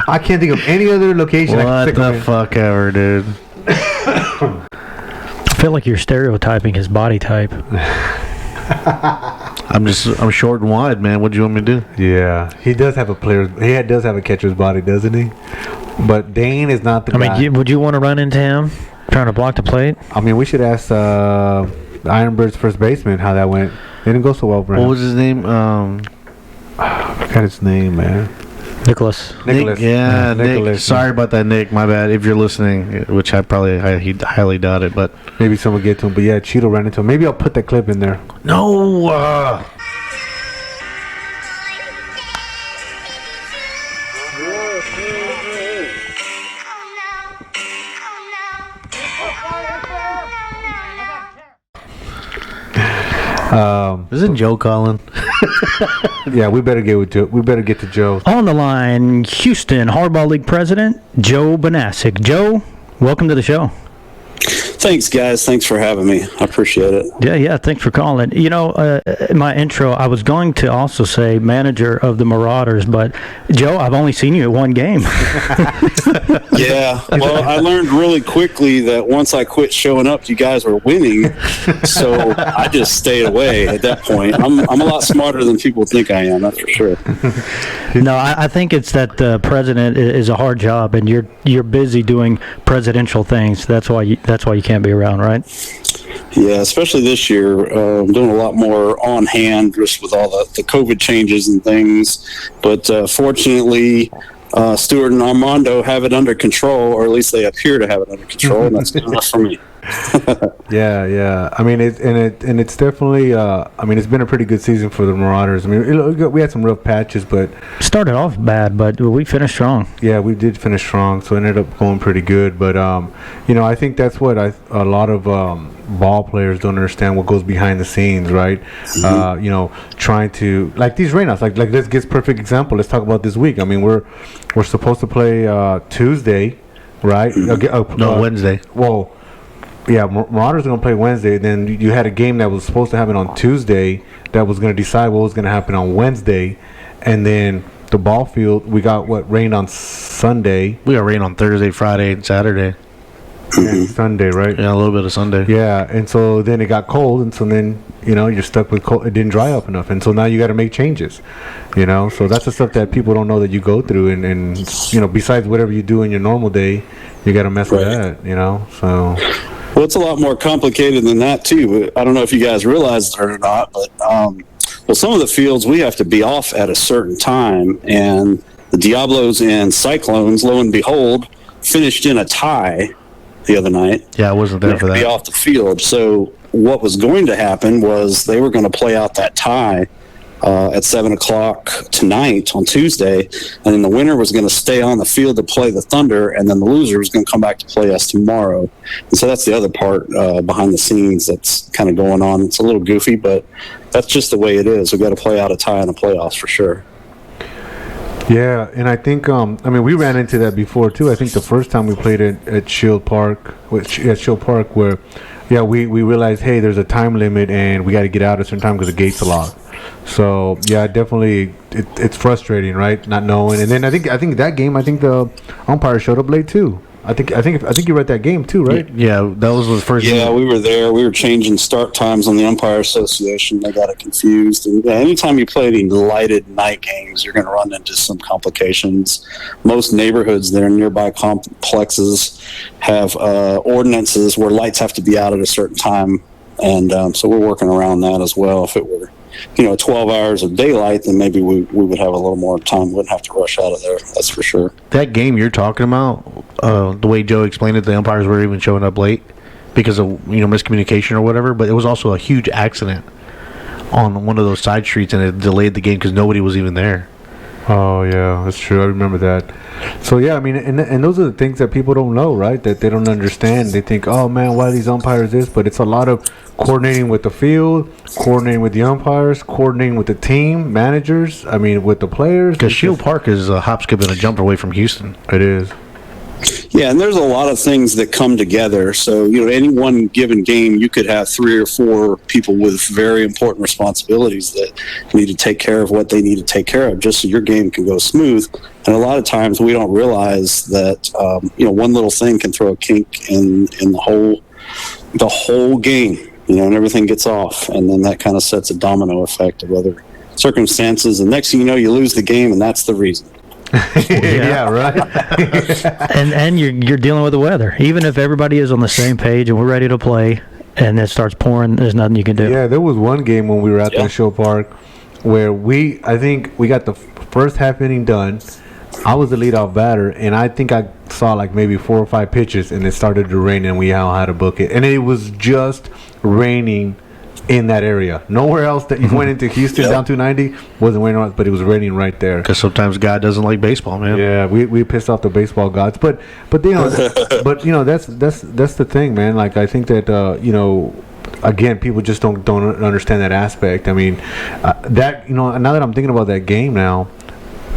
I can't think of any other location I What can stick him the in. fuck ever, dude. I feel like you're stereotyping his body type. I'm short and wide, man. What do you want me to do? Yeah, he does have a does have a catcher's body, doesn't he? But Dane is not the guy. Would you want to run into him trying to block the plate? I mean, we should ask Ironbird's first baseman how that went. It didn't go so well for him. What was his name? I forgot his name, man. Nicholas. Nicholas. Nick, yeah, Nick. Nicholas. Sorry about that, Nick. My bad. If you're listening, which I probably highly doubt it, but Maybe someone get to him. But yeah, Cheeto ran into him. Maybe I'll put that clip in there. no. Isn't Joe calling? Yeah, we better get with Joe. We better get to Joe. On the line, Houston Hardball League president, Joe Banasik. Joe, welcome to the show. Thanks, guys. Thanks for having me. I appreciate it. Yeah, thanks for calling. You know, in my intro, I was going to also say manager of the Marauders, but Joe, I've only seen you at one game. Yeah. Well, I learned really quickly that once I quit showing up, you guys were winning. So I just stayed away at that point. I'm a lot smarter than people think I am. That's for sure. No, I think it's that the president is a hard job, and you're busy doing presidential things. That's why you can't be around, right? Yeah, especially this year. I'm doing a lot more on hand just with all the COVID changes and things. But fortunately, Stuart and Armando have it under control, or at least they appear to have it under control, and that's good enough for me. Yeah. I mean, it's definitely. I mean, it's been a pretty good season for the Marauders. I mean, we had some rough patches, but Started off bad, but we finished strong. yeah, we did finish strong, so it ended up going pretty good. But you know, I think that's what a lot of ball players don't understand what goes behind the scenes, right? You know, trying to like these rainouts. Like let's get a perfect example. Let's talk about this week. I mean, we're supposed to play Tuesday, right? No, Wednesday. Well. Yeah, Marauders are going to play Wednesday. Then you had a game that was supposed to happen on Tuesday that was going to decide what was going to happen on Wednesday. And then the ball field, we got rained on Sunday. We got rain on Thursday, Friday, and Saturday. And Sunday, right? Yeah, a little bit of Sunday. Yeah, and so then it got cold, and so then, you know, you're stuck with cold. It didn't dry up enough, and so now you got to make changes, you know? So that's the stuff that people don't know that you go through, and you know, besides whatever you do in your normal day, you got to mess with that, you know? So... Well, it's a lot more complicated than that, too. I don't know if you guys realize it or not, but well, some of the fields we have to be off at a certain time, and the Diablos and Cyclones, lo and behold, finished in a tie the other night. Yeah, I wasn't there for Be that. off the field. So what was going to happen was they were going to play out that tie at 7 o'clock tonight on Tuesday, and then the winner was going to stay on the field to play the Thunder, and then the loser was going to come back to play us tomorrow. And so that's the other part behind the scenes that's kind of going on. It's a little goofy, but that's just the way it is. We've got to play out a tie in the playoffs for sure. Yeah, and I think I mean, we ran into that before too. I think the first time we played it at Shield Park, where we realized, hey, there's a time limit and we got to get out at a certain time because the gates are locked. So yeah, definitely, it's frustrating, right? Not knowing. And then I think that game, I think the umpire showed up late too. I think you were at that game too, right? Yeah, that was the first. Yeah, we were there. We were changing start times on the Umpire Association. They got it confused. And anytime you play any lighted night games, you're going to run into some complications. Most neighborhoods there, nearby complexes, have ordinances where lights have to be out at a certain time. And so we're working around that as well. If it were, 12 hours of daylight, then maybe we would have a little more time. We wouldn't have to rush out of there. That's for sure. That game you're talking about, the way Joe explained it, the umpires were even showing up late because of miscommunication or whatever. But it was also a huge accident on one of those side streets, and it delayed the game because nobody was even there. Oh yeah, that's true. I remember that. So yeah, I mean, and those are the things that people don't know, right? That they don't understand. They think, oh man, why are these umpires this? But it's a lot of coordinating with the field, coordinating with the umpires, coordinating with the team managers. I mean, with the players. Because Shield Park is a hop, skip, and a jump away from Houston. It is. Yeah, and there's a lot of things that come together. So, any one given game, you could have 3 or 4 people with very important responsibilities that need to take care of what they need to take care of just so your game can go smooth. And a lot of times we don't realize that, one little thing can throw a kink in the whole game, and everything gets off. And then that kind of sets a domino effect of other circumstances. And next thing you know, you lose the game, and that's the reason. Yeah, right. and you're dealing with the weather. Even if everybody is on the same page and we're ready to play, and it starts pouring, there's nothing you can do. Yeah, there was one game when we were at the show park where I think we got the first half inning done. I was the leadoff batter, and I think I saw like maybe 4 or 5 pitches, and it started to rain, and we all had to book it. And it was just raining in that area. Nowhere else that you went into Houston down 290 wasn't raining, but it was raining right there. Because sometimes God doesn't like baseball, man. Yeah, we pissed off the baseball gods, but that's the thing, man. Like I think that again, people just don't understand that aspect. I mean, now that I'm thinking about that game now,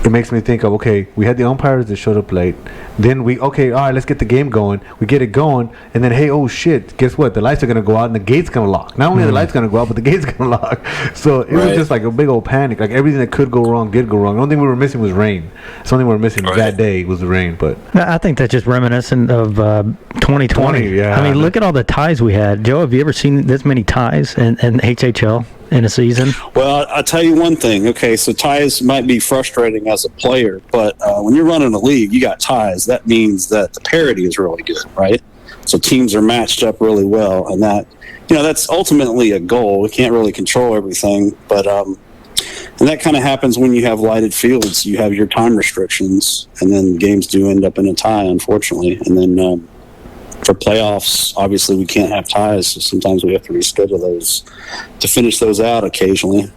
it makes me think of, okay, we had the umpires that showed up late. Then all right, let's get the game going. We get it going, and then, hey, oh, shit, guess what? The lights are going to go out, and the gate's going to lock. Not only are the lights going to go out, but the gate's going to lock. So it was just like a big old panic. Like everything that could go wrong did go wrong. The only thing we were missing was rain. The only thing we were missing that day was the rain. But I think that's just reminiscent of 2020. Yeah. I mean, look at all the ties we had. Joe, have you ever seen this many ties in HHL? In a season? Well, I'll tell you one thing. Okay, so ties might be frustrating as a player, but when you're running a league, you got ties. That means that the parity is really good, right? So teams are matched up really well, and that's ultimately a goal. We can't really control everything, but and that kind of happens when you have lighted fields. You have your time restrictions, and then games do end up in a tie, unfortunately. And then for playoffs, obviously we can't have ties, so sometimes we have to reschedule those to finish those out occasionally.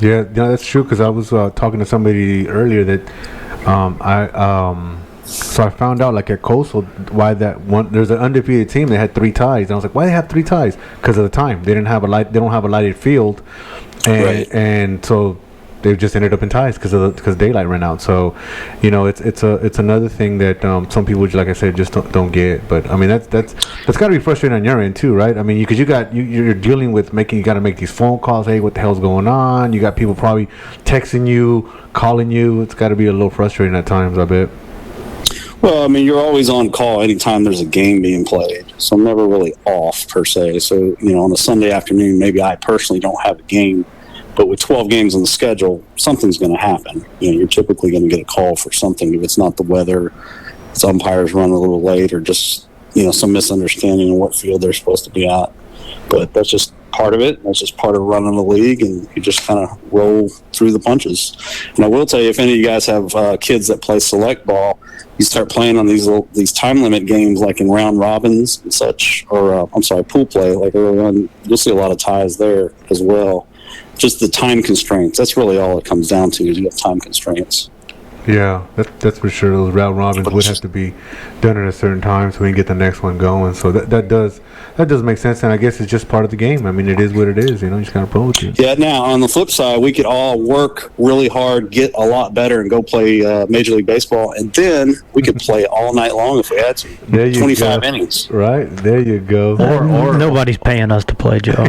Yeah, that's true, because I was talking to somebody earlier that so I found out, like, at Coastal, why that one, there's an undefeated team that had 3 ties, and I was like, why do they have 3 ties? Because of the time. They don't have a lighted field, and so they just ended up in ties because daylight ran out. So, it's another thing that some people, like I said, just don't get. But I mean, that's got to be frustrating on your end too, right? I mean, because you're dealing with you got to make these phone calls. Hey, what the hell's going on? You got people probably texting you, calling you. It's got to be a little frustrating at times, I bet. Well, I mean, you're always on call anytime there's a game being played, so I'm never really off per se. So, on a Sunday afternoon, maybe I personally don't have a game. But with 12 games on the schedule, something's going to happen. You're typically going to get a call for something. If it's not the weather, it's umpires run a little late, or just some misunderstanding of what field they're supposed to be at. But that's just part of it. That's just part of running the league, and you just kind of roll through the punches. And I will tell you, if any of you guys have kids that play select ball, you start playing on these time limit games, like in round robins and such, or pool play, like early on, you'll see a lot of ties there as well. Just the time constraints. That's really all it comes down to, is you have time constraints. Yeah, that's for sure. Those round robins would have to be done at a certain time so we can get the next one going. So that does make sense, and I guess it's just part of the game. I mean, it is what it is. You just kind of roll with it. Yeah. Now, on the flip side, we could all work really hard, get a lot better, and go play Major League Baseball, and then we could play all night long if we had to. There you 25 go. innings. Right there, you go. Or nobody's paying us to play, Joe.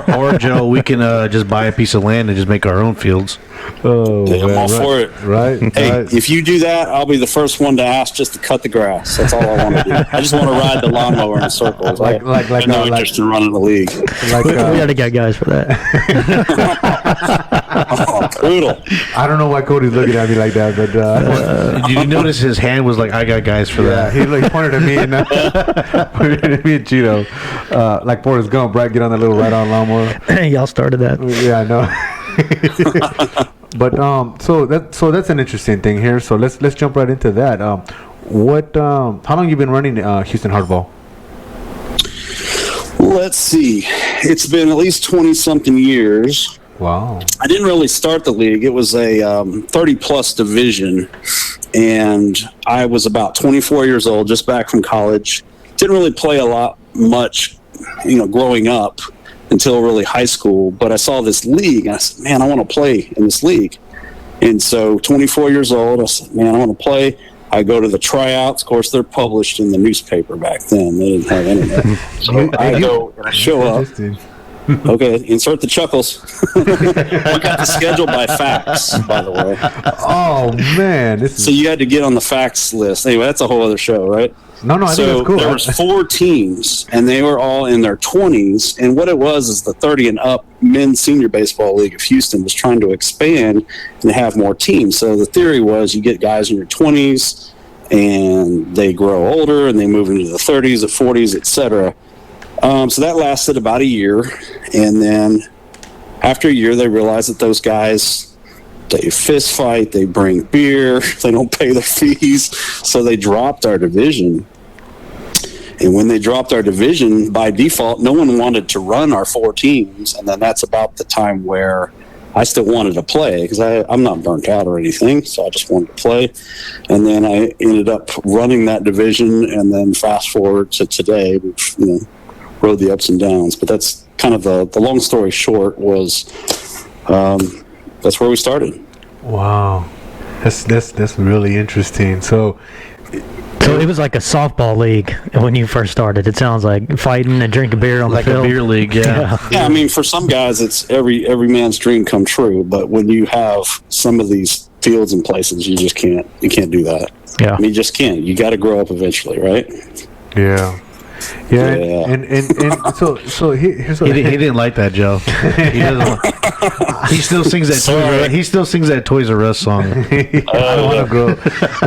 or Joe, we can just buy a piece of land and just make our own fields. Oh, I'm all for it. Right. Hey, right. if you do that, I'll be the first one to ask just to cut the grass. That's all I want to do. I just want to ride the lawnmower in circles. I have no interest in running the league. We already got guys for that. Oh, brutal. I don't know why Cody's looking at me like that, but Did you notice his hand was like, I got guys for that? he pointed at me and pointed at me and Cheeto, like Forrest Gump, right? Get on that little ride-on lawnmower. Y'all started that. Yeah, I know. But so that's an interesting thing here. So let's jump right into that. How long you been running Houston Hardball? Let's see. It's been at least 20-something years. Wow. I didn't really start the league. It was a 30-plus division, and I was about 24 years old, just back from college. Didn't really play much, growing up until really high school. But I saw this league, and I said, man, I want to play in this league. And so 24 years old, I said, man, I want to play. I go to the tryouts. Of course, they're published in the newspaper back then. They didn't have internet. So I go and I show up. Okay, insert the chuckles. We got the schedule by fax, by the way. Oh, man. So you had to get on the fax list. Anyway, that's a whole other show, right? No, I think that's cool. There was 4 teams, and they were all in their 20s. And what it was is the 30 and up men's senior baseball league of Houston was trying to expand and have more teams. So the theory was you get guys in your 20s, and they grow older, and they move into the 30s, the 40s, etc. So that lasted about a year, and then after a year, they realized that those guys, they fist fight, they bring beer, they don't pay their fees, so they dropped our division. And when they dropped our division, by default, no one wanted to run our 4 teams, and then that's about the time where I still wanted to play, because I'm not burnt out or anything, so I just wanted to play. And then I ended up running that division, and then fast forward to today, which, rode the ups and downs. But that's kind of the long story short was that's where we started. Wow. That's really interesting. So it was like a softball league when you first started. It sounds like fighting and drinking beer on Like the field. a beer league, yeah. Yeah, I mean, for some guys, it's every man's dream come true. But when you have some of these fields and places, you just can't do that. Yeah. I mean, you just can't. You got to grow up eventually, right? Yeah. And so here's what He didn't like that, Joe. He doesn't. He still sings that. Toys R Us song. I don't want to grow.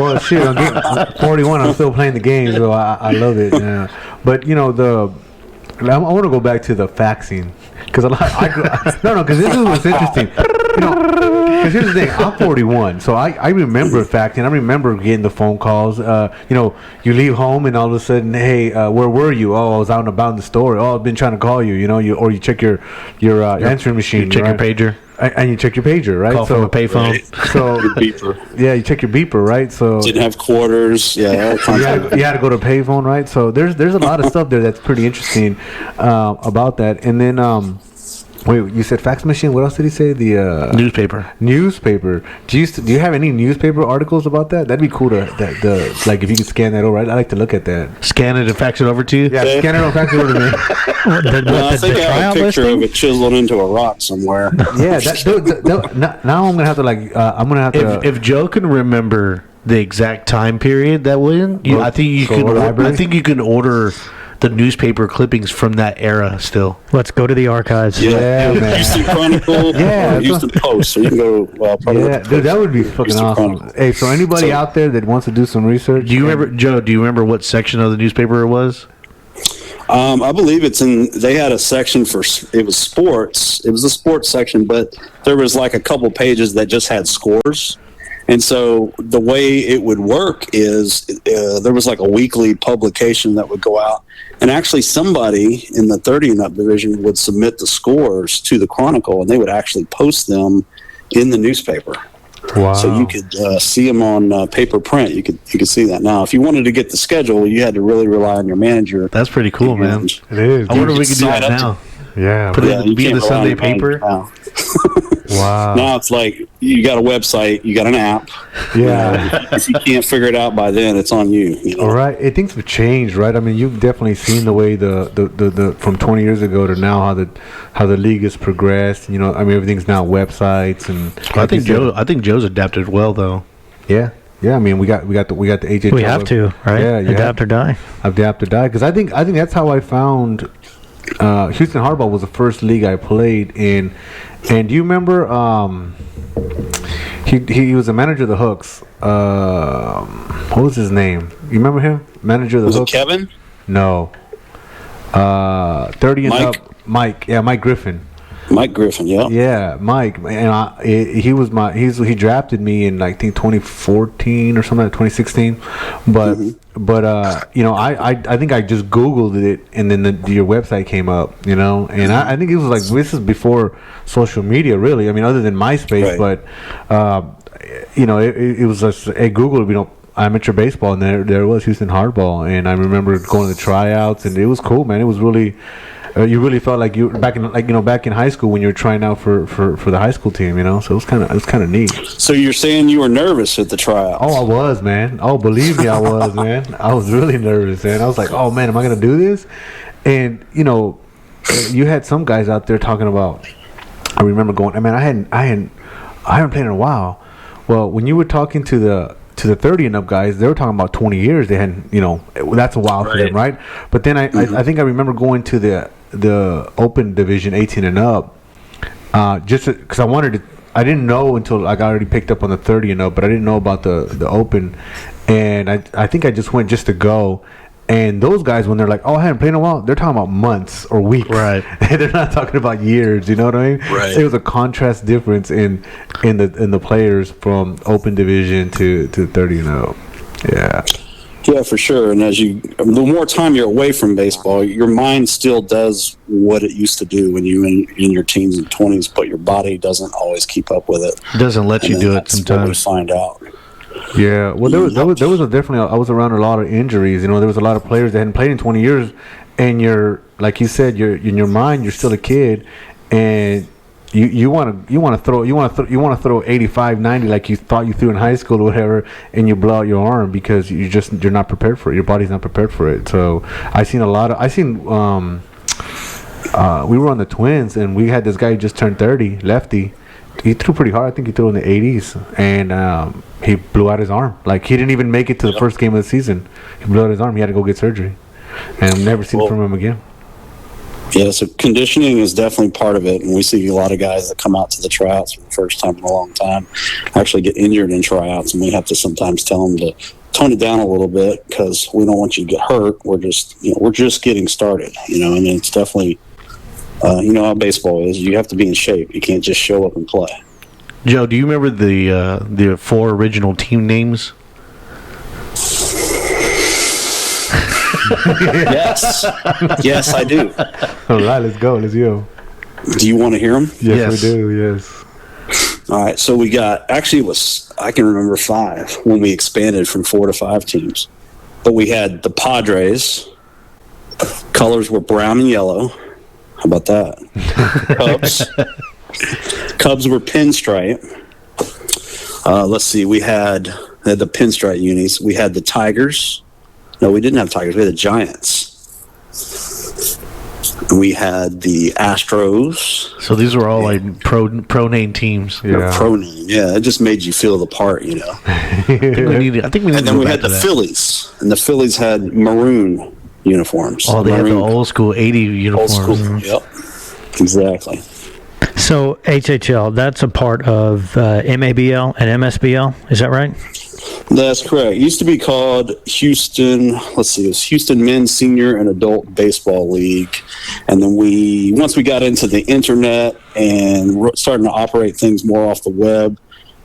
Well, shit, I'm 41. I'm still playing the game, so I love it. Yeah. But I want to go back to the faxing because because this is what's interesting. Because here's the thing, I'm 41, so I remember faxing. I remember getting the phone calls. You leave home and all of a sudden, hey, where were you? Oh, I was out and about in the store. Oh, I've been trying to call you. Or you check your answering machine. You check your pager. And you check your pager, right? Call from a payphone. Right. So Your beeper. yeah, you check your beeper, right? So Didn't have quarters. Yeah, all kinds of you had to go to payphone, right? So there's a lot of stuff there that's pretty interesting about that. And then wait, you said fax machine. What else did he say? The Newspaper. Newspaper. Do you have any newspaper articles about that? That'd be cool to like if you could scan that over. I'd like to look at that. Scan it and fax it over to you. Yeah, scan it and fax it over to me. I think I have a picture of it chiseled into a rock somewhere. Yeah, now I'm gonna have to If Joe can remember the exact time period that was in, I think you can order the newspaper clippings from that era still. Let's go to the archives. Yeah, man. Houston Chronicle or Houston Post. So you can go, dude, that would be fucking Houston awesome. Chronicle. Hey, so anybody out there that wants to do some research, Do you remember, Joe? Do you remember what section of the newspaper it was? I believe they had a section it was sports. It was the sports section, but there was like a couple pages that just had scores. And so the way it would work is there was like a weekly publication that would go out, and actually somebody in the 30 and up division would submit the scores to the Chronicle, and they would actually post them in the newspaper. Wow. So you could see them on paper print. You could see that. Now, if you wanted to get the schedule, you had to really rely on your manager. That's pretty cool, man. It is. I wonder if we could could do that sign up now. Yeah. Put it you be in the can't rely on Sunday your manager paper. now. Wow. Now it's like you got a website, you got an app. Yeah. If you can't figure it out by then, it's on you. All right. Things have changed, right? I mean, you've definitely seen the way the from 20 years ago to now how the league has progressed. I mean, everything's now websites and. I think Joe's adapted well though. Yeah. Yeah, I mean, we got the AJHL. We have to, right? Yeah, Adapt or die. Adapt or die, because I think that's how I found Houston Hardball was the first league I played in. And do you remember? He was a manager of the Hooks. What was his name? You remember him? Manager of the Was Hooks. it Kevin? No. 30 and Mike? up. Mike. Yeah, Mike Griffin. Mike Griffin, yeah. Yeah, Mike, and he drafted me in I think 2014 or something, like 2016, but I think I just Googled it and then your website came up, and I think it was like this is before social media really. I mean, other than MySpace, Right. but it was just a Google, amateur baseball, and there was Houston Hardball, and I remember going to the tryouts, and it was cool, man. It was really. You really felt like you back in high school when you were trying out for the high school team, So it was kind of neat. So you're saying you were nervous at the tryouts? Oh, I was, man. Oh, believe me, I was, man. I was really nervous, man. I was like, oh man, am I gonna do this? And you had some guys out there talking about. I remember going. I mean, I haven't played in a while. Well, when you were talking to the 30 and up guys, they were talking about 20 years. They hadn't, that's a while for them, right? But then I think I remember going to the open division 18 and up, just because I didn't know until I got already picked up on the 30 and up, but I didn't know about the open, and I think I just went just to go. And those guys, when they're like, "Oh, I haven't played in a while," they're talking about months or weeks, right? They're not talking about years. You know what I mean? Right. It was a contrast difference in the players from open division to 30 and up. Yeah. Yeah, for sure. And the more time you're away from baseball, your mind still does what it used to do when you in your teens and 20s, but your body doesn't always keep up with it. It doesn't let you do it sometimes. What we find out. Yeah, well, there was definitely. I was around a lot of injuries. There was a lot of players that hadn't played in 20 years, and you're like you said, you're in your mind, you're still a kid, and you want to throw 85, 90 like you thought you threw in high school or whatever, and you blow out your arm because you're not prepared for it. Your body's not prepared for it. So we were on the Twins, and we had this guy who just turned 30, lefty. He threw pretty hard. I think he threw in the 80s, and he blew out his arm. Like, he didn't even make it to the first game of the season. He blew out his arm. He had to go get surgery, and I've never seen from him again. Yeah, so conditioning is definitely part of it, and we see a lot of guys that come out to the tryouts for the first time in a long time actually get injured in tryouts, and we have to sometimes tell them to tone it down a little bit because we don't want you to get hurt. We're just getting started, and it's definitely. How baseball is. You have to be in shape. You can't just show up and play. Joe, do you remember the 4 original team names? Yes, I do. All right, let's go. Let's go. Do you want to hear them? Yes, we do. Yes. All right. So we got. Actually, I can remember 5 when we expanded from 4 to 5 teams. But we had the Padres. Colors were brown and yellow. How about that? Cubs were pinstripe. Let's see. We had the pinstripe unis. We had the Tigers. No, we didn't have Tigers. We had the Giants. We had the Astros. So these were all like pro name teams. Yeah. Pro name. Yeah, it just made you feel the part, I think we need And to then go we back had to the that. Phillies, and the Phillies had maroon uniforms. Oh, they had the Maroon- old school 80 old uniforms. school. Yep, exactly. So HHL, that's a part of MABL and MSBL, is that right? That's correct. It used to be called Houston. Let's see, it was Houston Men's Senior and Adult Baseball League, and then once we got into the internet and starting to operate things more off the web,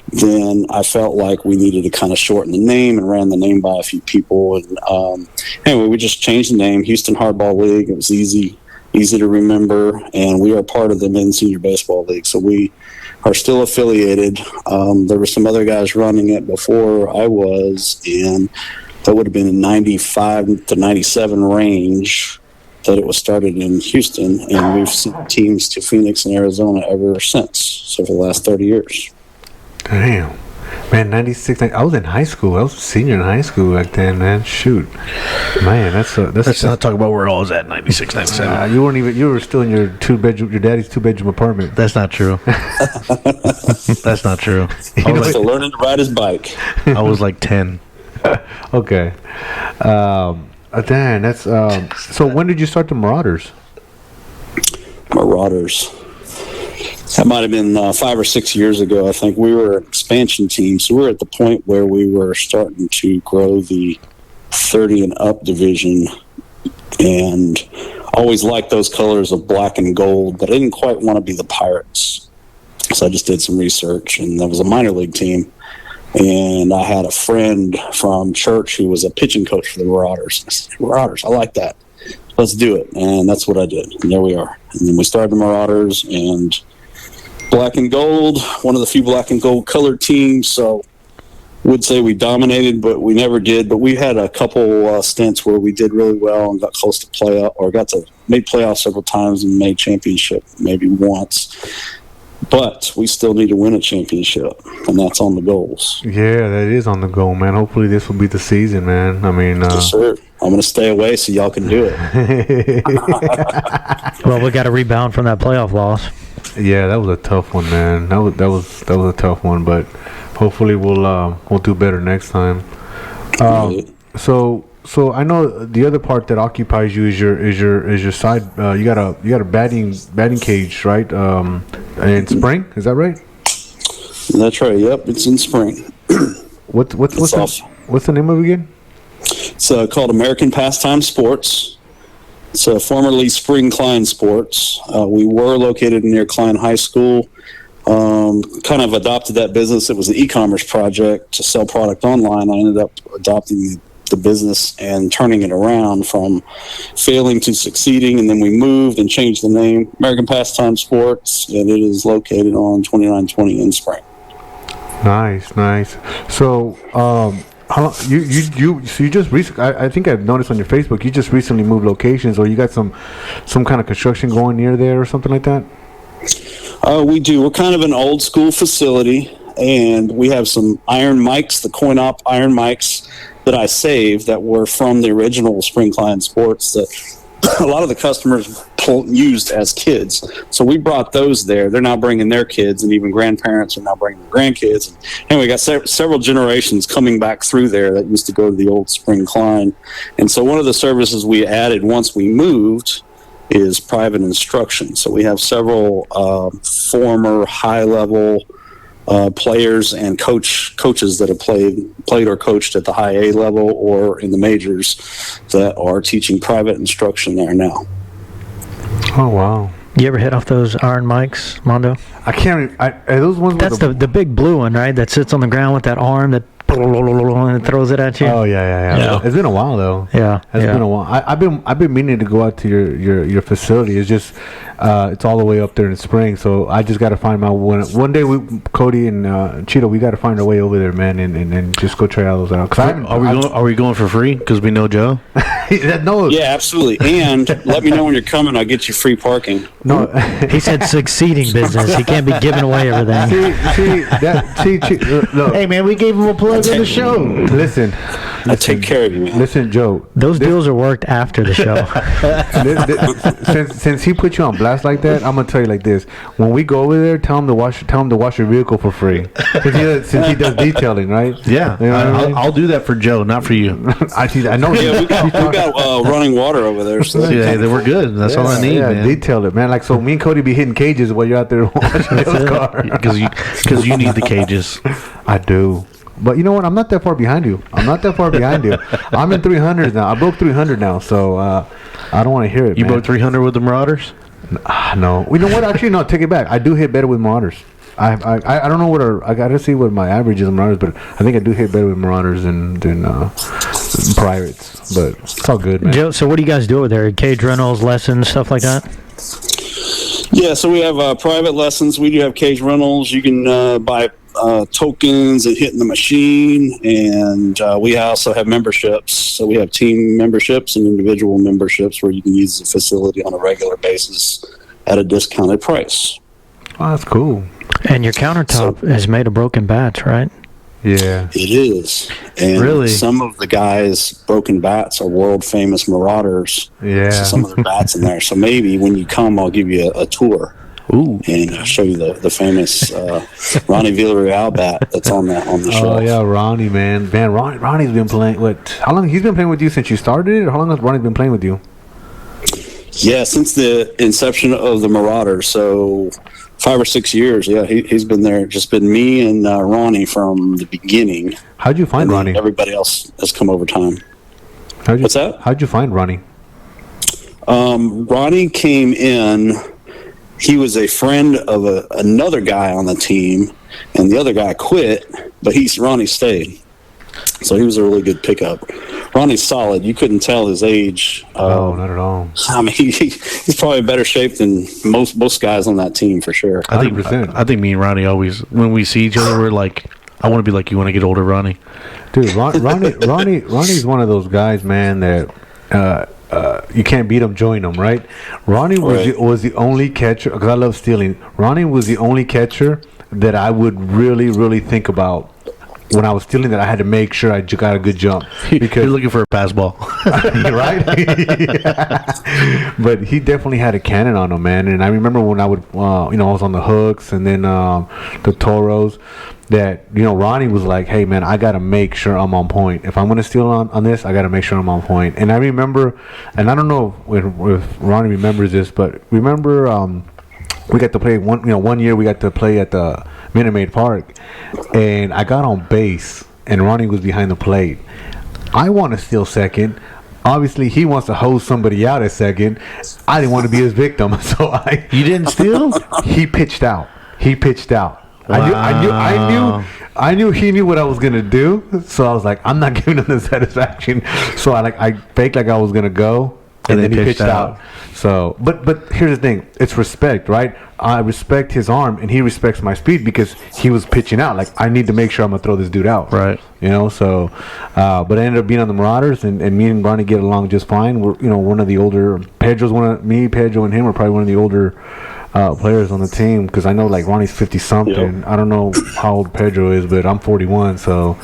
then I felt like we needed to kind of shorten the name and ran the name by a few people. And anyway, we just changed the name, Houston Hardball League. It was easy to remember, and we are part of the Men's Senior Baseball League, so we are still affiliated. There were some other guys running it before I was, and that would have been in 95 to 97 range that it was started in Houston, and we've sent teams to Phoenix and Arizona ever since, so for the last 30 years. Damn. Man, 96. I was in high school. I was a senior in high school back then, man. Shoot. Man, Let's not talk about where I was at 96, 97. You were still in your daddy's 2-bedroom apartment. That's not true. That's not true. Still learning to ride his bike. I was like 10. Okay. Damn, that's so when did you start the Marauders? Marauders. That might have been 5 or 6 years ago. I think we were an expansion team, so we were at the point where we were starting to grow the 30 and up division, and always liked those colors of black and gold, but I didn't quite want to be the Pirates. So I just did some research, and that was a minor league team. And I had a friend from church who was a pitching coach for the Marauders. I said, Marauders, I like that. Let's do it. And that's what I did. And there we are. And then we started the Marauders, and black and gold, one of the few black and gold colored teams. So would say we dominated, but we never did. But we had a couple stints where we did really well and got close to playoff, or got to make playoffs several times and made championship maybe once. But we still need to win a championship, and that's on the goals. Yeah, that is on the goal, man. Hopefully this will be the season, man. I mean, Yes, sir. I'm going to stay away so y'all can do it. Well, we got to rebound from that playoff loss. yeah, that was a tough one, man. That was a tough one, but hopefully we'll do better next time. So I know the other part that occupies you is your side. You got a batting cage, right? In spring, is that right? That's right. Yep, it's in spring. What's the name of it again? It's called American Pastime Sports. It's formerly Spring Klein Sports. We were located near Klein High School. Kind of adopted that business. It was an e-commerce project to sell product online. I ended up adopting the business and turning it around from failing to succeeding, and then we moved and changed the name, American Pastime Sports, and it is located on 2920 in Spring. Nice. So, how long, you just recently? I think I've noticed on your Facebook you just recently moved locations, or you got some kind of construction going near there or something like that. We do. We're kind of an old school facility, and we have some iron mics, the coin-op iron mics that I saved that were from the original Spring Klein Sports that a lot of the customers used as kids. So we brought those there. They're now bringing their kids, and even grandparents are now bringing their grandkids. And anyway, we got several generations coming back through there that used to go to the old Spring Klein. And so one of the services we added once we moved is private instruction. So we have several former high-level players and coaches that have played or coached at the high A level or in the majors that are teaching private instruction there now. Oh wow! You ever hit off those iron mics, Mondo? I can't. Are those ones? That's the big blue one, right? That sits on the ground with that arm that and it throws it at you. Oh yeah. It's been a while though. Yeah, it's been a while. I've been meaning to go out to your facility. It's just it's all the way up there in Spring, so I just got to find my one day. Cody and Cheeto, we got to find our way over there, man, and just go try all those out. Are we going for free? Because we know Joe. No. Yeah, absolutely. And let me know when you're coming. I'll get you free parking. No, he said succeeding business. He can't be giving away everything. Look. Hey man, we gave him a plug in the show. Listen, I take care of you, man. Listen, Joe. Those deals are worked after the show. Since he put you on blast like that, I'm gonna tell you like this: when we go over there, tell him to wash your vehicle for free. Since he does detailing, right? Yeah, you know I'll do that for Joe, not for you. I know. Yeah, we got running water over there. So yeah, they were good. That's all I need, man. Detail it, man. Like so, me and Cody be hitting cages while you're out there washing his car because you need the cages. I do. But you know what? I'm not that far behind you. I'm in 300s now. I broke 300 now, so I don't want to hear it. You broke 300 with the Marauders? No. You know what? Actually, no. Take it back. I do hit better with Marauders. I don't know what I gotta see what my average is in Marauders, but I think I do hit better with Marauders than Pirates. But it's all good, man. Joe, so what do you guys do over there? Cage rentals, lessons, stuff like that? Yeah, so we have private lessons. We do have cage rentals. You can buy tokens and hit in the machine, and we also have memberships. So we have team memberships and individual memberships where you can use the facility on a regular basis at a discounted price. Oh, that's cool. And your countertop is made of broken bats, right? Yeah. It is. And really? Some of the guys' broken bats are world famous Marauders. Yeah. So some of the bats in there. So maybe when you come, I'll give you a tour. Ooh. And I'll show you the famous Ronnie Villarreal bat that's on the shelf. Oh yeah, Ronnie, man. Ronnie's been playing. How long? He's been playing with you since you started it, or how long has Ronnie been playing with you? Yeah, since the inception of the Marauders, so 5 or 6 years. Yeah, he's been there. Just been me and Ronnie from the beginning. How'd you find Ronnie? Everybody else has come over time. What's that? How'd you find Ronnie? Ronnie came in. He was a friend of another guy on the team, and the other guy quit, but Ronnie stayed. So he was a really good pickup. Ronnie's solid. You couldn't tell his age. Oh, not at all. I mean, he's probably in better shape than most guys on that team for sure. I think 100%. I think me and Ronnie always, when we see each other, we're like, I want to be like you when I get older, Ronnie. Dude, Ronnie's one of those guys, man, that you can't beat him, join him, right? Ronnie was the only catcher, because I love stealing. Ronnie was the only catcher that I would really, really think about when I was stealing, that I had to make sure I got a good jump. Because you're looking for a pass ball. Right? But he definitely had a cannon on him, man. And I remember when I would, I was on the hooks and then the toros, that, Ronnie was like, hey, man, I got to make sure I'm on point. If I'm going to steal on this, I got to make sure I'm on point. And I remember, and I don't know if Ronnie remembers this, but remember we got to play one year we got to play at the Minute Maid Park, and I got on base, and Ronnie was behind the plate. I want to steal second. Obviously, he wants to hose somebody out at second. I didn't want to be his victim, so You didn't steal? He pitched out. Wow. I knew he knew what I was gonna do, so I was like, I'm not giving him the satisfaction. So I faked like I was gonna go, and then he pitched out. So, but here's the thing: it's respect, right? I respect his arm, and he respects my speed because he was pitching out. Like, I need to make sure I'm gonna throw this dude out, Right. So, but I ended up being on the Marauders, and me and Ronnie get along just fine. We're one of the older. Pedro, and him are probably one of the older players on the team, because I know like Ronnie's 50 something. Yep. I don't know how old Pedro is, but I'm 41. So,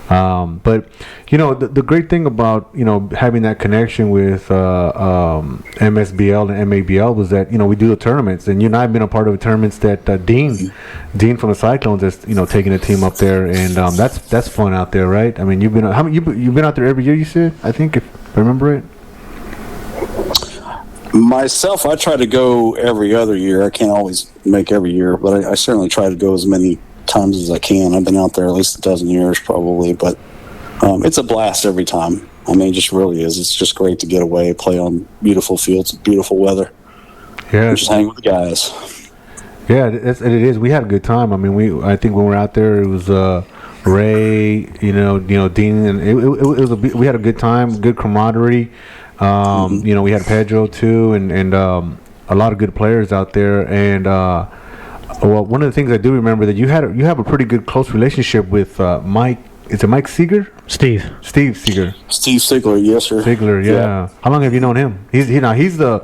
but the great thing about having that connection with MSBL and MABL was that we do the tournaments, and you and I have been a part of the tournaments that Dean from the Cyclones is taking the team up there, and that's fun out there, right? I mean, you've been out there every year, you said, I think, if I remember it. Myself, I try to go every other year. I can't always make every year, but I certainly try to go as many times as I can. I've been out there at least a dozen years probably, but it's a blast every time. I mean, it just really is. It's just great to get away, play on beautiful fields, beautiful weather. Yeah, and just hang with the guys. Yeah, it is. We had a good time. I mean, I think when we were out there, it was Ray, Dean, and we had a good time, good camaraderie. We had Pedro too, and a lot of good players out there. And one of the things I do remember that you have a pretty good close relationship with Mike. Is it Mike Seeger? Steve Seeger. Steve Sigler, yes sir. Sigler, yeah. How long have you known him? He's the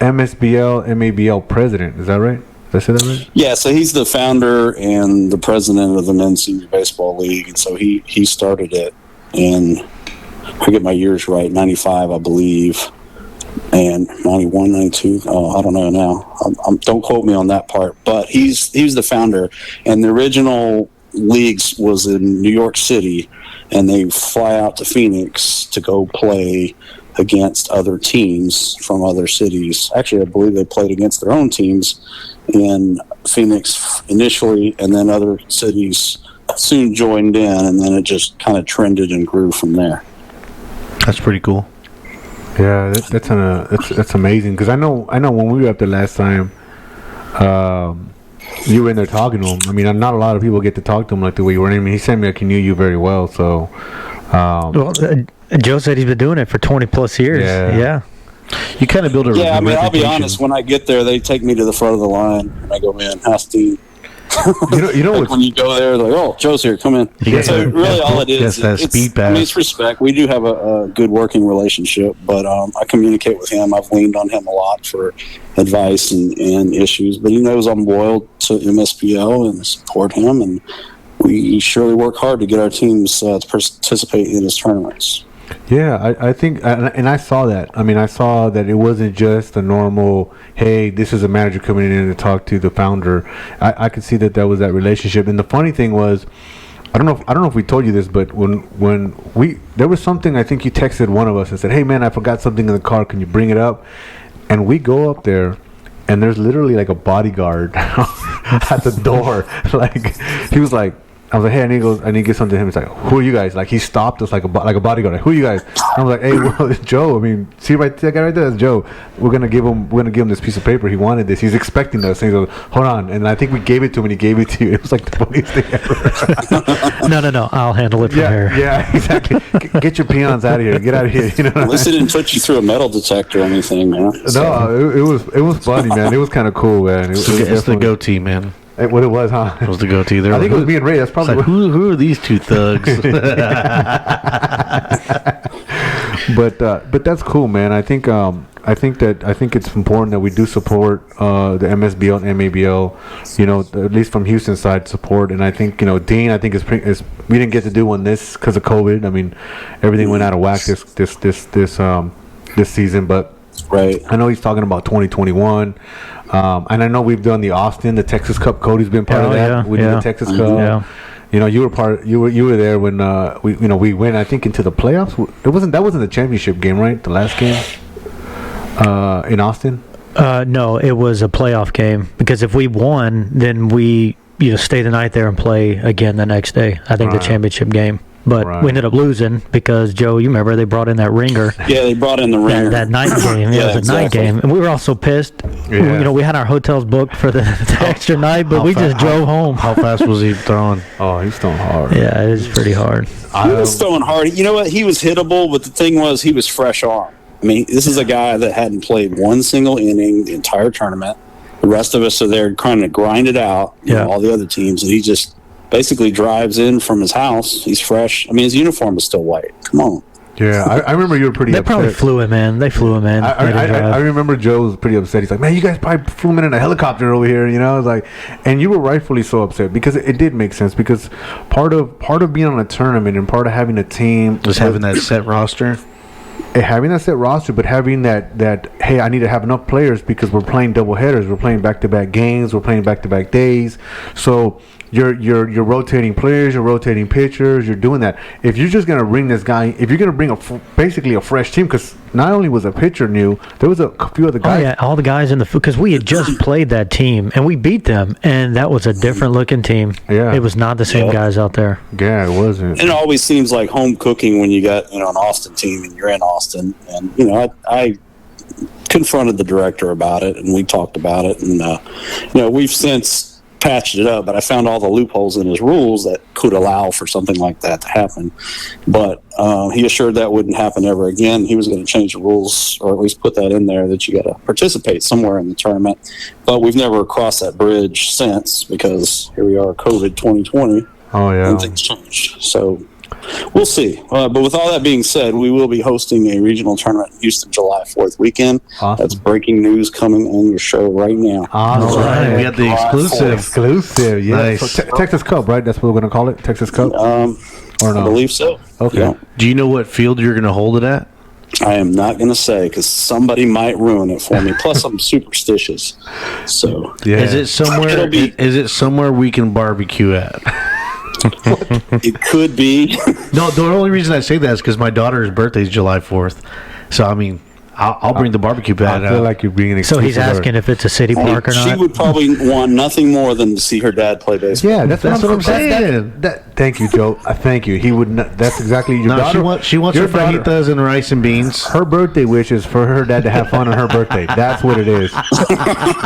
MSBL MABL president. Is that right? Did I say that right? Yeah, so he's the founder and the president of the Men's Senior Baseball League, and so he started it in, I get my years right, 95, I believe, and 91, 92. Oh, I don't know now. Don't quote me on that part, but he's the founder, and the original leagues was in New York City, and they fly out to Phoenix to go play against other teams from other cities. Actually, I believe they played against their own teams in Phoenix initially, and then other cities soon joined in, and then it just kind of trended and grew from there. That's pretty cool. Yeah, that's amazing, because I know when we were up there last time, you were in there talking to him. I mean, not a lot of people get to talk to him like the way you were. I mean, he said like he knew you very well. So, Joe said he's been doing it for 20 plus years. Yeah. You kind of build a Yeah, I mean, I'll be reputation. honest. When I get there, they take me to the front of the line, and I go in. How's Steve? you know Like what's when you go there, like, oh, Joe's here, come in. You So got really, all it is, that speed pass. I mean, it's respect. We do have a good working relationship, but I communicate with him. I've leaned on him a lot for advice and issues, but he knows I'm loyal to MSPL and support him, and we surely work hard to get our teams to participate in his tournaments. Yeah, I think, and I saw that. I mean, I saw that it wasn't just a normal, hey, this is a manager coming in to talk to the founder. I could see that was that relationship. And the funny thing was, I don't know if we told you this, but when there was something, I think you texted one of us and said, hey man, I forgot something in the car, can you bring it up? And we go up there, and there's literally like a bodyguard at the door. Like, he was like, I was like, hey, I need to get something to him. He's like, who are you guys? Like, he stopped us like a bodyguard. Like, who are you guys? I was like, hey, well, it's Joe. I mean, see that guy right there? That's Joe. We're gonna give him this piece of paper. He wanted this. He's expecting us. And he goes, hold on. And I think we gave it to him, and he gave it to you. It was like the funniest thing ever. No. I'll handle it from here. Yeah, exactly. Get your peons out of here. Get out of here. You know. At least it didn't put you through a metal detector or anything, man. No, it was funny, man. It was kind of cool, man. It's the goatee, man. What it was, huh? It was the goatee. I think it was me and Ray. That's probably like, who are these two thugs? But that's cool, man. I think it's important that we do support the MSBL and MABL. You know, at least from Houston's side, support. And I think Dean. I think is we didn't get to do one this because of COVID. I mean, everything went out of whack this season. But right. I know he's talking about 2021. And I know we've done the Austin, the Texas Cup. Cody's been part of that. Yeah, We did the Texas Cup. Yeah. You know, you were there when we went, I think, into the playoffs. That wasn't the championship game, right? The last game in Austin. No, it was a playoff game because if we won, then we stay the night there and play again the next day. I think the championship game. But we ended up losing because, Joe, you remember they brought in that ringer. Yeah, they brought in the ringer. That night game. Yeah, it was a night game. And we were all so pissed. Yeah. We had our hotels booked for the extra night, but we just drove home. How fast was he throwing? Oh, he's throwing hard. Yeah, it was pretty hard. He was throwing hard. You know what? He was hittable, but the thing was he was fresh arm. I mean, this is a guy that hadn't played one single inning the entire tournament. The rest of us are there trying to grind it out, all the other teams, and he just basically drives in from his house. He's fresh. I mean, his uniform is still white. Come on. Yeah, I remember you were pretty upset. They probably flew him in. They flew him in. I remember Joe was pretty upset. He's like, man, you guys probably flew him in a helicopter over here, I was like, and you were rightfully so upset because it did make sense because part of being on a tournament and part of having a team was having that set roster. Having that set roster, but having that hey, I need to have enough players because we're playing double headers, we're playing back-to-back games, we're playing back-to-back days, so you're rotating players, you're rotating pitchers, you're doing that. If you're just gonna bring this guy, if you're gonna bring basically a fresh team, because not only was a pitcher new, there was a few other guys. Oh yeah, all the guys in the because we had just played that team and we beat them, and that was a different looking team. Yeah, it was not the same guys out there. Yeah, it wasn't. And it always seems like home cooking when you got an Austin team and you're in Austin. And I confronted the director about it, and we talked about it, and we've since patched it up, but I found all the loopholes in his rules that could allow for something like that to happen. But he assured that wouldn't happen ever again. He was going to change the rules, or at least put that in there, that you got to participate somewhere in the tournament. But we've never crossed that bridge since, because here we are, COVID 2020. Oh, yeah. And things changed. So we'll see. But with all that being said, we will be hosting a regional tournament in Houston July 4th weekend. Awesome. That's breaking news coming on your show right now. Awesome. All right. We got the exclusive. Yeah. Nice. So Texas Cup, right? That's what we're going to call it? Texas Cup? Or no? I believe so. Okay. Yeah. Do you know what field you're going to hold it at? I am not going to say because somebody might ruin it for me. Plus, I'm superstitious. So, Yeah. Is it somewhere? Is it somewhere we can barbecue at? it could be. No, the only reason I say that is because my daughter's birthday is July 4th. So, I mean, I'll bring the barbecue pad I feel out. like you're being So he's asking if it's a city park or not. She would probably want nothing more than to see her dad play baseball. Yeah, that's what I'm saying. Thank you, Joe. Thank you. He would not. That's exactly your daughter. She wants her fajitas and rice and beans. Her birthday wish is for her dad to have fun on her birthday. That's what it is.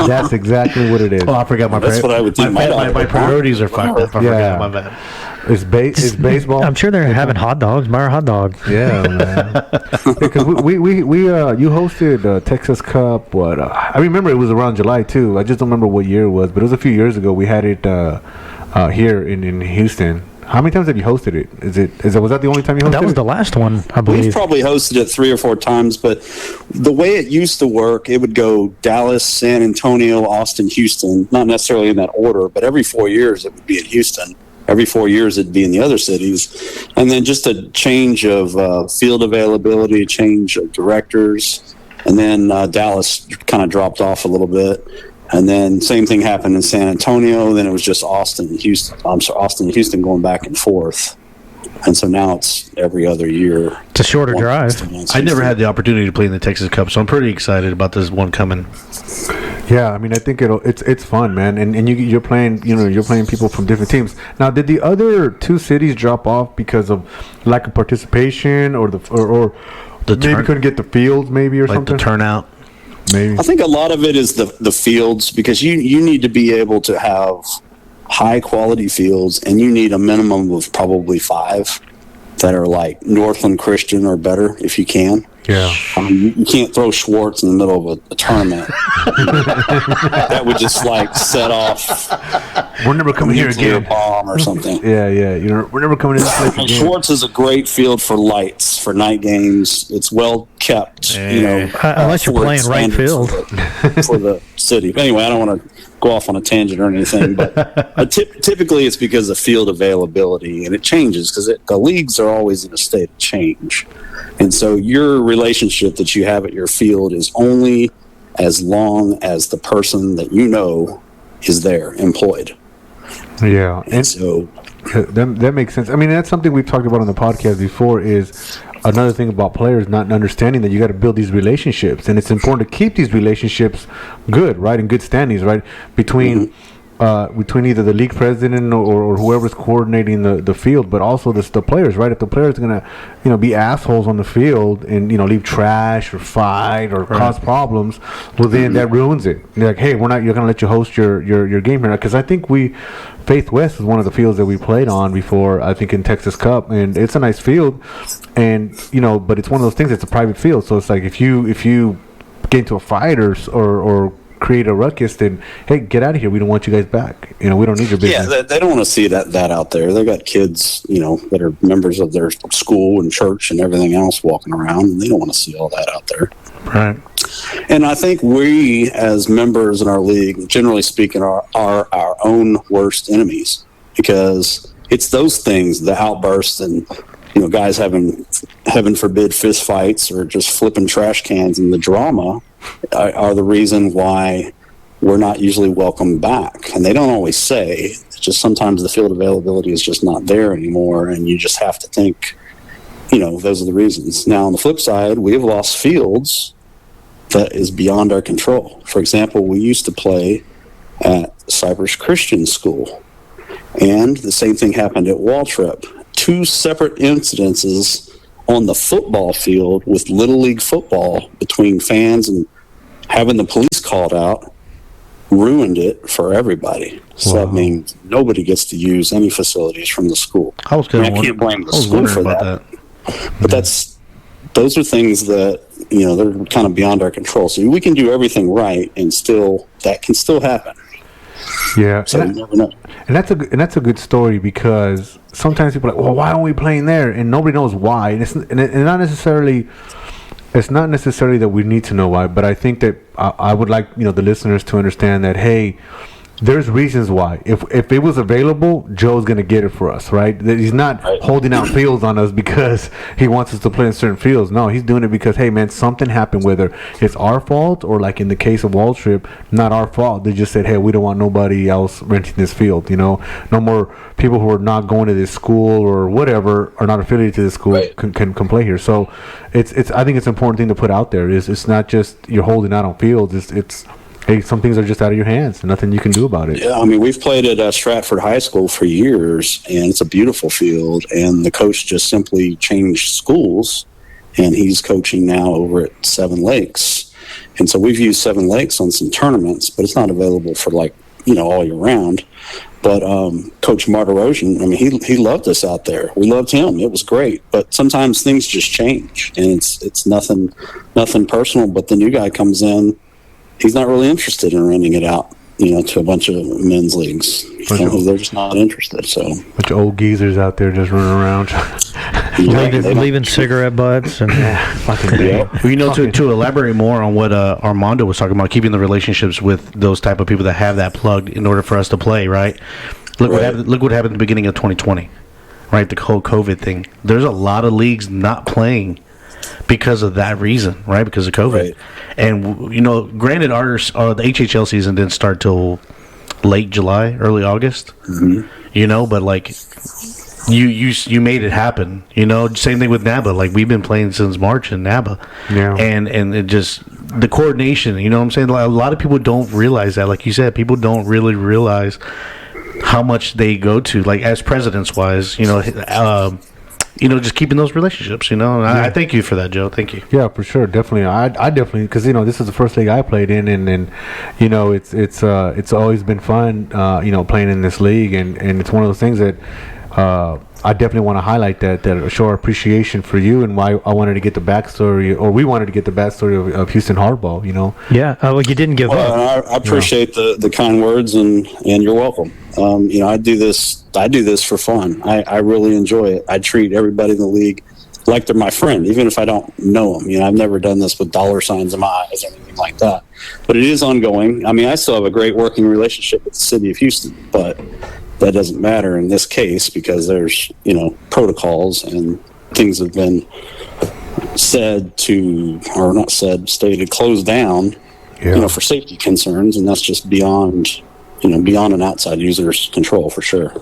That's exactly what it is. Oh, I forgot my That's what I would do. My priorities are fucked up. I forgot. My bad. It's baseball. I'm sure they're having hot dogs. Buy a hot dog. Yeah, man. Because we you hosted Texas Cup. I remember it was around July too. I just don't remember what year it was, but it was a few years ago. We had it here in Houston. How many times have you hosted it? Was that the only time you hosted it? That was the last one, I believe. We've probably hosted it 3 or 4 times, but the way it used to work, it would go Dallas, San Antonio, Austin, Houston. Not necessarily in that order, but every 4 years it would be in Houston. Every 4 years it'd be in the other cities. And then just a change of field availability, a change of directors. And then Dallas kind of dropped off a little bit. And then same thing happened in San Antonio. Then it was just Austin and Houston going back and forth. And so now it's every other year. It's a shorter drive. I never had the opportunity to play in the Texas Cup, so I'm pretty excited about this one coming. Yeah, I mean, I think it's fun, man, and you're playing people from different teams. Now, did the other two cities drop off because of lack of participation, or maybe couldn't get the fields, maybe, or like something? The turnout. Maybe. I think a lot of it is the fields, because you need to be able to have high quality fields, and you need a minimum of probably 5 that are like Northland Christian or better if you can. Yeah. I mean, you can't throw Schwartz in the middle of a tournament. That would just like set off. We're never coming here nuclear again. bomb or something. Yeah. We're never coming to this place again. Schwartz is a great field for lights, for night games. It's well kept, unless you're for playing right standards field for the city. But anyway, I don't want to go off on a tangent or anything, but typically it's because of field availability, and it changes because the leagues are always in a state of change. And so your relationship that you have at your field is only as long as the person that you know is there, employed. Yeah, And so that makes sense. I mean, that's something we've talked about on the podcast before, is another thing about players not understanding that you got to build these relationships, and it's important to keep these relationships good, right, in good standings, right, between either the league president or whoever's coordinating the field, but also the players, right? If the players are gonna be assholes on the field and leave trash or fight or cause problems, well then that ruins it. They're like, hey, you're gonna let you host your game here, because I think Faith West is one of the fields that we played on before, I think, in Texas Cup, and it's a nice field, and but it's one of those things, it's a private field, so it's like if you get into a fight or create a ruckus, then hey, get out of here, we don't want you guys back, we don't need your business. Yeah, they don't want to see that out there. They've got kids that are members of their school and church and everything else walking around, and they don't want to see all that out there. Right. And I think we, as members in our league, generally speaking, are our own worst enemies, because it's those things, the outbursts and guys having, heaven forbid, fist fights or just flipping trash cans, and the drama are the reason why we're not usually welcome back. And they don't always say. It's just sometimes the field availability is just not there anymore, and you just have to think, those are the reasons. Now, on the flip side, we have lost fields that is beyond our control. For example, we used to play at Cypress Christian School, and the same thing happened at Waltrip. 2 separate incidences on the football field with Little League football between fans and having the police called out ruined it for everybody. So that means nobody gets to use any facilities from the school. I can't blame the school for that. But those are things that they're kind of beyond our control. So we can do everything right, and that can still happen. Yeah, so you never know. And that's a good story, because sometimes people are like, well, why aren't we playing there? And nobody knows why. And it's not necessarily that we need to know why, but I think that I would like the listeners to understand that, hey, there's reasons why. If it was available, Joe's gonna get it for us, right? That he's not holding out fields on us because he wants us to play in certain fields. No, he's doing it because, hey man, something happened, whether it's our fault or, like in the case of Waltrip, not our fault. They just said, hey, we don't want nobody else renting this field. No more people who are not going to this school or whatever, are not affiliated to this school, can play here. So it's I think it's an important thing to put out there. It's not just you're holding out on fields. It's hey, some things are just out of your hands. Nothing you can do about it. Yeah, I mean, we've played at Stratford High School for years, and it's a beautiful field. And the coach just simply changed schools, and he's coaching now over at Seven Lakes. And so we've used Seven Lakes on some tournaments, but it's not available for all year round. But Coach Martirosian, I mean, he loved us out there. We loved him. It was great. But sometimes things just change, and it's nothing personal. But the new guy comes in. He's not really interested in renting it out, to a bunch of men's leagues. They're just not interested. So, bunch of old geezers out there just running around, leaving cigarette butts and fucking. To elaborate more on what Armando was talking about, keeping the relationships with those type of people that have that plugged in order for us to play. Right. Look what happened at the beginning of 2020. Right, the whole COVID thing. There's a lot of leagues not playing because of that reason, right? Because of COVID. Right. And granted, the HHL season didn't start till late July, early August. Mm-hmm. But you made it happen. You know, same thing with NABA. Like we've been playing since March in NABA, and it just the coordination. You know what I'm saying? A lot of people don't realize that. Like you said, people don't really realize how much they go to. Like as presidents wise, just keeping those relationships. You know, and I thank you for that, Joe. Thank you. Yeah, for sure, definitely. I definitely, because this is the first league I played in, and it's always been fun, playing in this league, and it's one of those things that. I definitely want to highlight that show our appreciation for you and why I wanted to get the backstory, or we wanted to get the backstory of Houston Hardball. Yeah. Well, you didn't give up. I appreciate the kind words, and you're welcome. I do this for fun. I really enjoy it. I treat everybody in the league like they're my friend, even if I don't know them. I've never done this with dollar signs in my eyes or anything like that. But it is ongoing. I mean, I still have a great working relationship with the city of Houston, but that doesn't matter in this case because there's, protocols and things have been stated, closed down, for safety concerns. And that's just beyond an outside user's control for sure.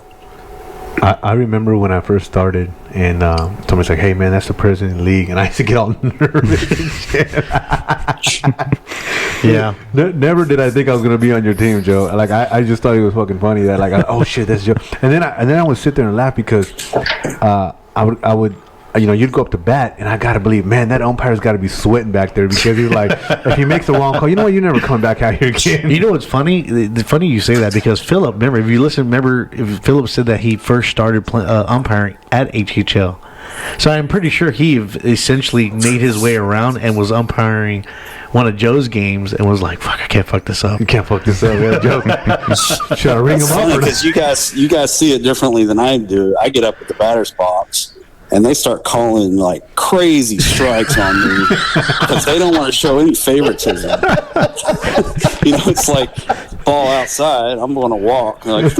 I remember when I first started, and somebody's like, "Hey, man, that's the president of the league," and I used to get all nervous. Yeah, never did I think I was gonna be on your team, Joe. Like I just thought it was fucking funny that oh shit, that's Joe. And then I would sit there and laugh because I would. You'd go up to bat, and I gotta believe, man, that umpire's got to be sweating back there because he's like, if he makes the wrong call, you never come back out here again. You know what's funny? The funny you say that because Philip, remember if Philip said that he first started umpiring at HHL, so I'm pretty sure he essentially made his way around and was umpiring one of Joe's games and was like, "Fuck, I can't fuck this up. You can't fuck this up, yeah, Joe." Should I ring him up? Because you guys see it differently than I do. I get up at the batter's box. And they start calling like crazy strikes on me because they don't want to show any favoritism. It's like ball outside. I'm going to walk. And like,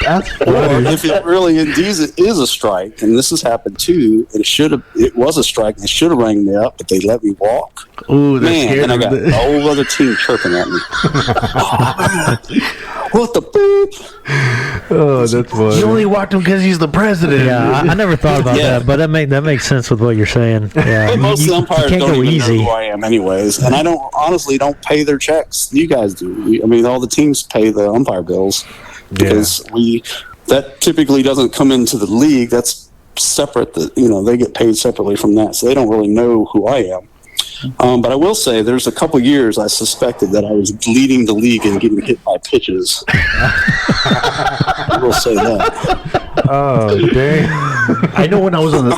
that's funny. If it really indeed is a strike, and this has happened too, it was a strike. They should have rang me up, but they let me walk. Ooh, man! And I got the whole other team chirping at me. What the boop? Oh, that's funny. You only walked him because he's the president. Yeah, I never thought about that, but that makes sense with what you're saying. Yeah, but most of the umpires don't even know who I am, anyways, and I don't pay their checks. You guys do. All the teams pay the umpire bills because that typically doesn't come into the league. That's separate. They get paid separately from that, so they don't really know who I am. But I will say there's a couple years I suspected that I was leading the league and getting hit by pitches. I will say that. Oh, dang. I know when I was on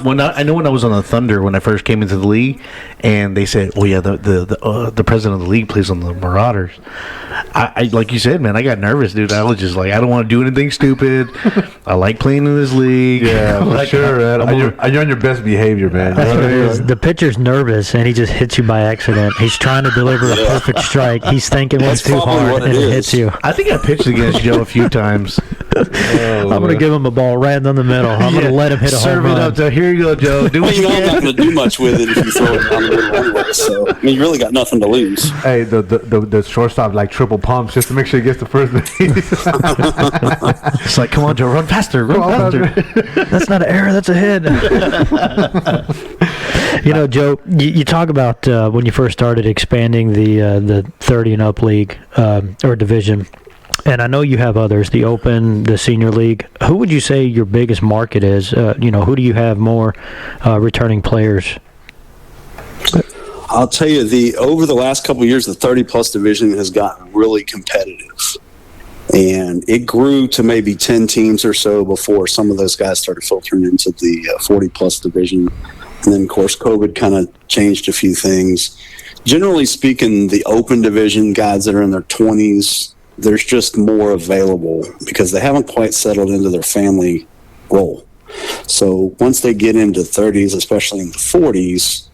the Thunder when I first came into the league, and they said, "Well, yeah, the president of the league plays on the Marauders." I like you said, man, I got nervous, dude. I was just like, I don't want to do anything stupid. I like playing in this league. Yeah, for sure, man. You're on your best behavior, man. That's what it is. The pitcher's nervous, and he just hits you by accident. He's trying to deliver a perfect strike. He's thinking one's too hard, and it hits you. I think I pitched against Joe a few times. I'm going to give him a ball right down the middle. I'm going to let him hit a home run. Up to, here you go, Joe. Do what you I'm not going to do much with it if you throw it down the middle anyway. So, you really got nothing to lose. Hey, the shortstop triple pumps just to make sure he gets the first base. It's like, come on, Joe, run faster. That's not an error. That's a hit. Joe, you talk about when you first started expanding the 30 and up league or division. And I know you have others, the Open, the Senior League. Who would you say your biggest market is? Who do you have more returning players? I'll tell you, over the last couple of years, the 30-plus division has gotten really competitive. And it grew to maybe 10 teams or so before some of those guys started filtering into the 40-plus division. And then, of course, COVID kind of changed a few things. Generally speaking, the Open division, guys that are in their 20s, there's just more available because they haven't quite settled into their family role. So once they get into 30s, especially in the 40s,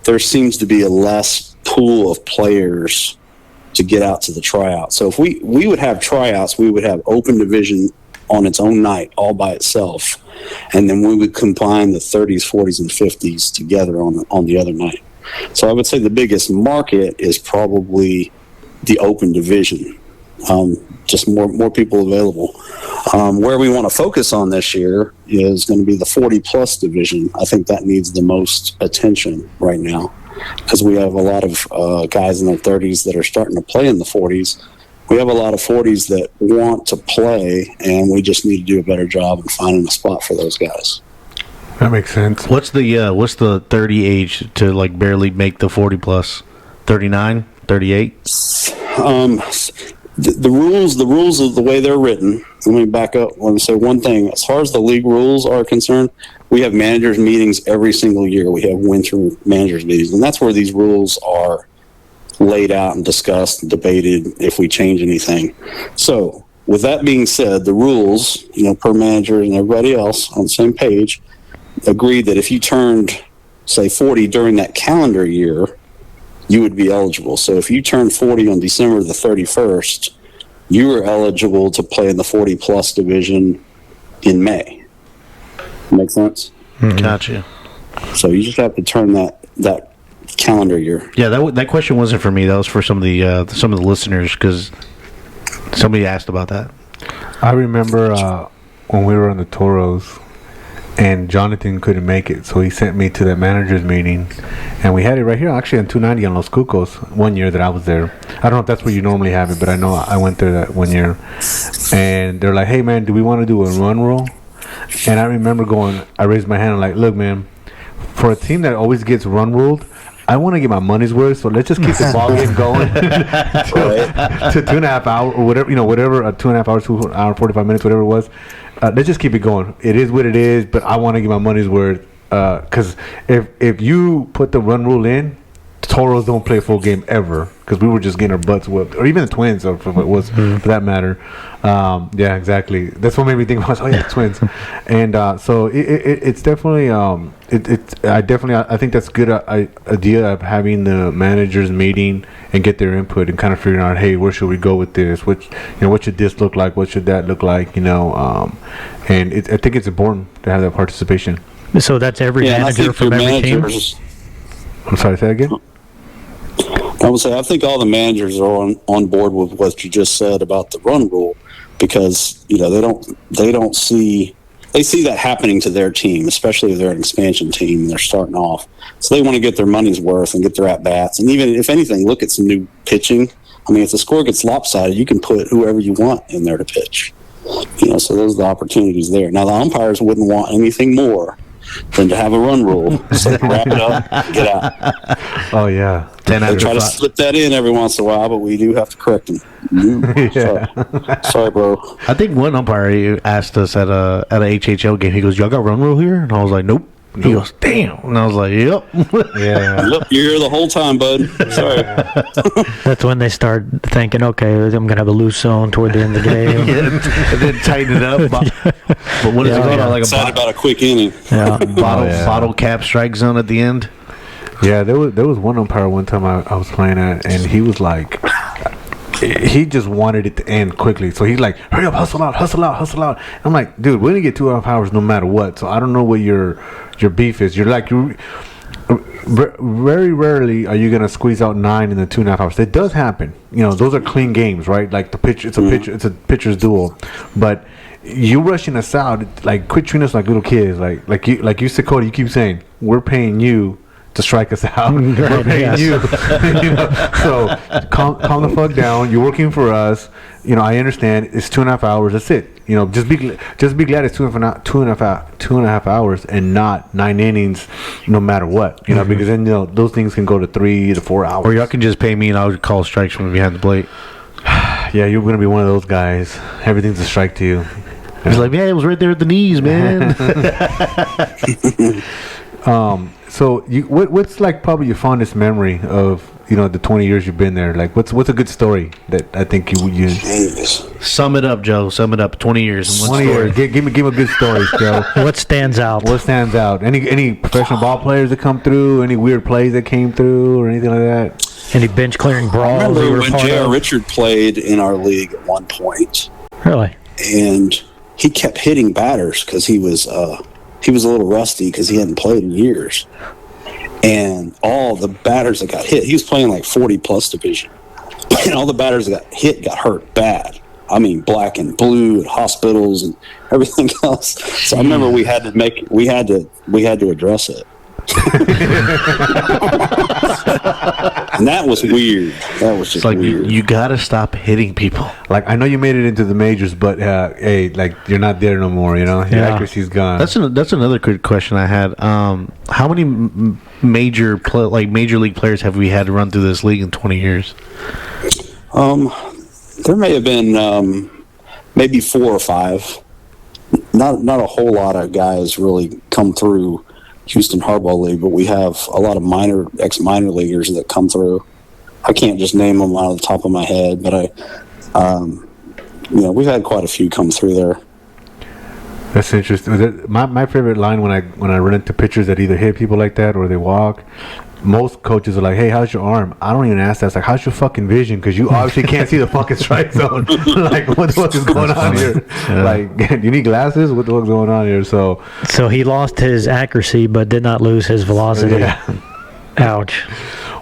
there seems to be a less pool of players to get out to the tryout. So if we would have tryouts, we would have Open division on its own night all by itself, and then we would combine the 30s, 40s, and 50s together on the other night. So I would say the biggest market is probably the Open division. Just more people available. Where we want to focus on this year is going to be the 40-plus division. I think that needs the most attention right now because we have a lot of guys in their 30s that are starting to play in the 40s. We have a lot of 40s that want to play, and we just need to do a better job in finding a spot for those guys. That makes sense. What's the 30 age to like barely make the 40 plus? 39, 38? The rules of the way they're written. Let me back up. Let me say one thing. As far as the league rules are concerned, we have managers meetings every single year. We have winter managers meetings, and that's where these rules are laid out and discussed and debated if we change anything. So with that being said, the rules, per manager and everybody else on the same page, agreed that if you turned, say, 40 during that calendar year, you would be eligible. So if you turned 40 on December the 31st, you were eligible to play in the 40-plus division in May. Make sense? Mm-hmm. Gotcha. So you just have to turn that calendar year. Yeah, that question wasn't for me. That was for some of the listeners because somebody asked about that. I remember when we were on the Toros, and Jonathan couldn't make it, so he sent me to the managers meeting, and we had it right here, actually, on 290 on Los Cucos, one year that I was there. I don't know if that's where you normally have it, but I know I went there that one year, and they're like, hey, man, do we want to do a run rule? And I remember I raised my hand and like, look, man, for a team that always gets run ruled, I want to get my money's worth, so let's just keep the ball game going to 2.5 hours or whatever, 2.5 hours, 2 hour 45 minutes, whatever it was. Let's just keep it going. It is what it is, but I want to get my money's worth. Because if you put the run rule in, Toros don't play full game ever because we were just getting our butts whipped, or even the Twins, or if it was for that matter. Yeah, exactly. That's what made me think about. Oh yeah, Twins. And so it's definitely I think that's a good idea of having the managers meeting and get their input and kind of figuring out, hey, where should we go with this? What should this look like? What should that look like? And I think it's important to have that participation. So that's every manager from every team. I'm sorry, say that again. I would say I think all the managers are on board with what you just said about the run rule because they see that happening to their team, especially if they're an expansion team and they're starting off. So they want to get their money's worth and get their at bats, and even if anything, look at some new pitching. I mean, if the score gets lopsided, you can put whoever you want in there to pitch. So those are the opportunities there. Now the umpires wouldn't want anything more than to have a run rule. So wrap it up, get out. Oh yeah, 10 out of 5. Try to slip that in every once in a while, but we do have to correct them. Sorry, bro. I think one umpire asked us at a HHL game. He goes, "Y'all got run rule here?" And I was like, "Nope." He goes, "Damn," and I was like, "Yep." Yeah. Yep, you're here the whole time, bud. Sorry. That's when they start thinking, okay, I'm gonna have a loose zone toward the end of the game. And then tighten it up. But what is it called? Like Excited about a quick inning. Yeah. Bottle cap strike zone at the end. Yeah, there was one umpire one time I was playing at, and he was like, he just wanted it to end quickly. So he's like, hurry up, hustle out. I'm like, dude, we're gonna get 2.5 hours no matter what. So I don't know what your beef is. You're like, very rarely are you gonna squeeze out 9 in the 2.5 hours. It does happen. Those are clean games, right? Like the pitch, it's a pitcher's duel. But you rushing us out, like quit treating us like little kids. Like you said, Cody, you keep saying we're paying you to strike us out. We're paying you. So calm the fuck down. You're working for us. I understand. It's 2.5 hours. That's it. Just be glad it's 2.5 hours and not 9 innings, no matter what. Because then those things can go to 3 to 4 hours. Or y'all can just pay me and I'll call strikes from behind the plate. Yeah, you're gonna be one of those guys. Everything's a strike to you. He's like, yeah, it was right there at the knees, man. So what's like probably your fondest memory of the 20 years you've been there? Like what's a good story that I think you would use? Sum it up, Joe. Sum it up. 20 years. 20 years. Give me a good story, Joe. What stands out? Any professional ball players that come through? Any weird plays that came through or anything like that? Any bench clearing I brawls? remember when J.R. Richard played in our league at one point. Really? And he kept hitting batters because he was a little rusty because he hadn't played in years. And all the batters that got hit, he was playing like 40-plus division. And all the batters that got hit got hurt bad. I mean, black and blue at hospitals and everything else. So I remember we had to address it. And that was weird. That was just It's like weird. you gotta stop hitting people. Like, I know you made it into the majors, but hey, like, you're not there no more. You know, your accuracy's gone. That's another good question I had. How many major league players have we had to run through this league in 20 years? There may have been maybe 4 or 5. Not a whole lot of guys really come through Houston Hardball League, but we have a lot of ex-minor leaguers that come through. I can't just name them out of the top of my head, but we've had quite a few come through there. That's interesting. My favorite line when I run into pitchers that either hit people like that or they walk, most coaches are like, "Hey, how's your arm?" I don't even ask that. It's like, "How's your fucking vision?" Because you obviously can't see the fucking strike zone. Like, what the fuck is going on here? Yeah. Like, do you need glasses? What the fuck's going on here? So he lost his accuracy, but did not lose his velocity. yeah. Ouch.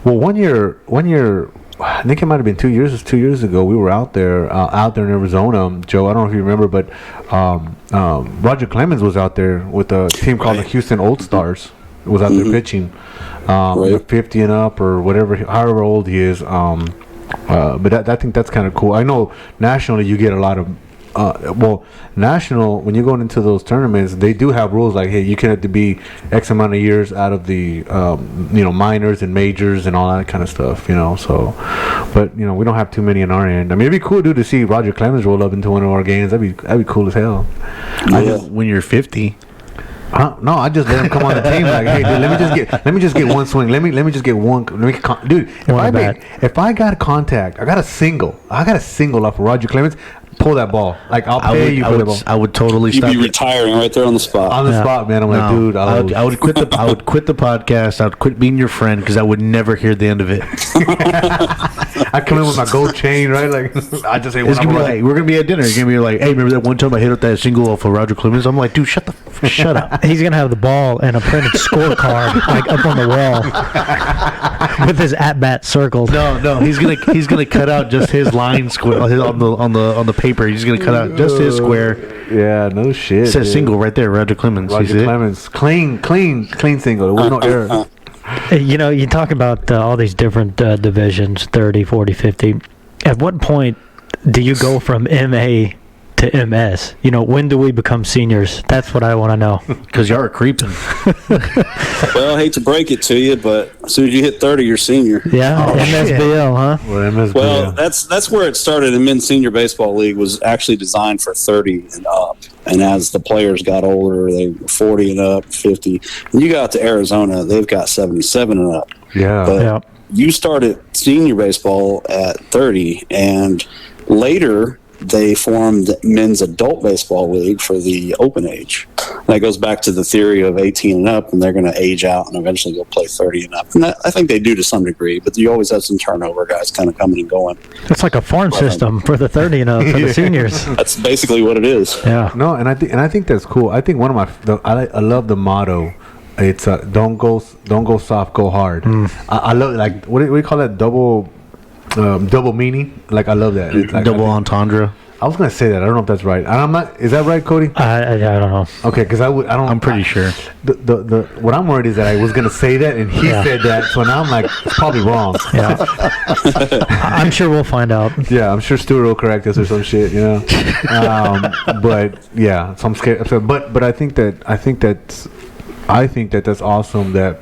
Well, one year, I think it might have been 2 years. 2 years ago, we were out there in Arizona. Joe, I don't know if you remember, but Roger Clemens was out there with a team called the Houston Old Stars. Was out there pitching, 50 and up or whatever, however old he is. But I think that's kind of cool. I know nationally you get a lot of. National, when you're going into those tournaments, they do have rules like, hey, you can have to be X amount of years out of the, minors and majors and all that kind of stuff, So, but we don't have too many on our end. I mean, it'd be cool, dude, to see Roger Clemens roll up into one of our games. That'd be cool as hell. Yeah. When you're 50. No, I just let him come on the team. Like, hey, dude, let me just get one swing. Let me just get one. Dude, if I got a contact, I got a single off of Roger Clemens. Pull that ball. Like, I'll pay you for the ball. I would totally You'd stop. be retiring right there on the spot. On the spot, man. I'm like, dude, I would quit the. I would quit the podcast. I would quit being your friend because I would never hear the end of it. I come in with my gold chain, right? Like, I just say, It's gonna be like, we're gonna be at dinner. You're gonna be like, hey, remember that one time I hit up that single off of Roger Clemens? I'm like, dude, shut up. He's gonna have the ball and a printed scorecard like up on the wall with his at bat circled. No, he's gonna cut out just his line square on the paper. He's gonna cut out just his square. Yeah, no shit. It says single right there, Roger Clemens. Roger Clemens, clean single. There was no error. You talk about all these different divisions, 30, 40, 50. At what point do you go from MA to MS? When do we become seniors? That's what I want to know. Because y'all are creeping. Well, I hate to break it to you, but as soon as you hit 30, you're senior. Yeah, MSBL, huh? Well, that's where it started. In men's senior baseball league was actually designed for 30 and up. And as the players got older, they were 40 and up, 50. When you got to Arizona, they've got 77 and up. Yeah. But you started senior baseball at 30, and later they formed men's adult baseball league for the open age. And that goes back to the theory of 18 and up, and they're going to age out and eventually go play 30 and up. And I think they do to some degree, but you always have some turnover, guys kind of coming and going. It's like a farm system for the 30 and up for the seniors. That's basically what it is. Yeah. No, and I think that's cool. I think one of I love the motto. It's don't go soft, go hard. I love, like, what do you call that? Double meaning. Like, I love that. It's like, Double entendre. I was gonna say that. I don't know if that's right. And I'm not. Is that right, Cody? I don't know. Okay, because I'm pretty sure. The what I'm worried is that I was gonna say that and he said that, so now I'm like, it's probably wrong. Yeah. I'm sure we'll find out. Yeah, I'm sure Stuart will correct us or some shit, But yeah, so I'm scared. So, but I think that's awesome that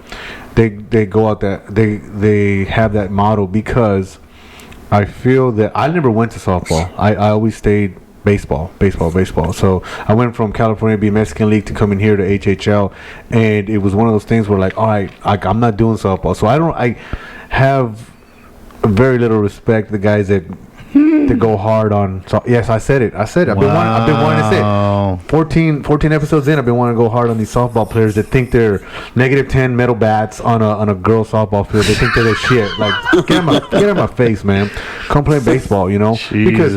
they go out that they have that model, because I feel that I never went to softball. I always stayed baseball. So I went from California to be Mexican League to coming here to HHL, and it was one of those things where, like, all right, I'm not doing softball. So I have very little respect for the guys that go hard on. So yes, I said it. I've been wanting to say it. 14 episodes in, I've been wanting to go hard on these softball players that think they're -10 metal bats on a girls softball field. They think they're the shit. Like, get out of my face, man. Come play baseball, because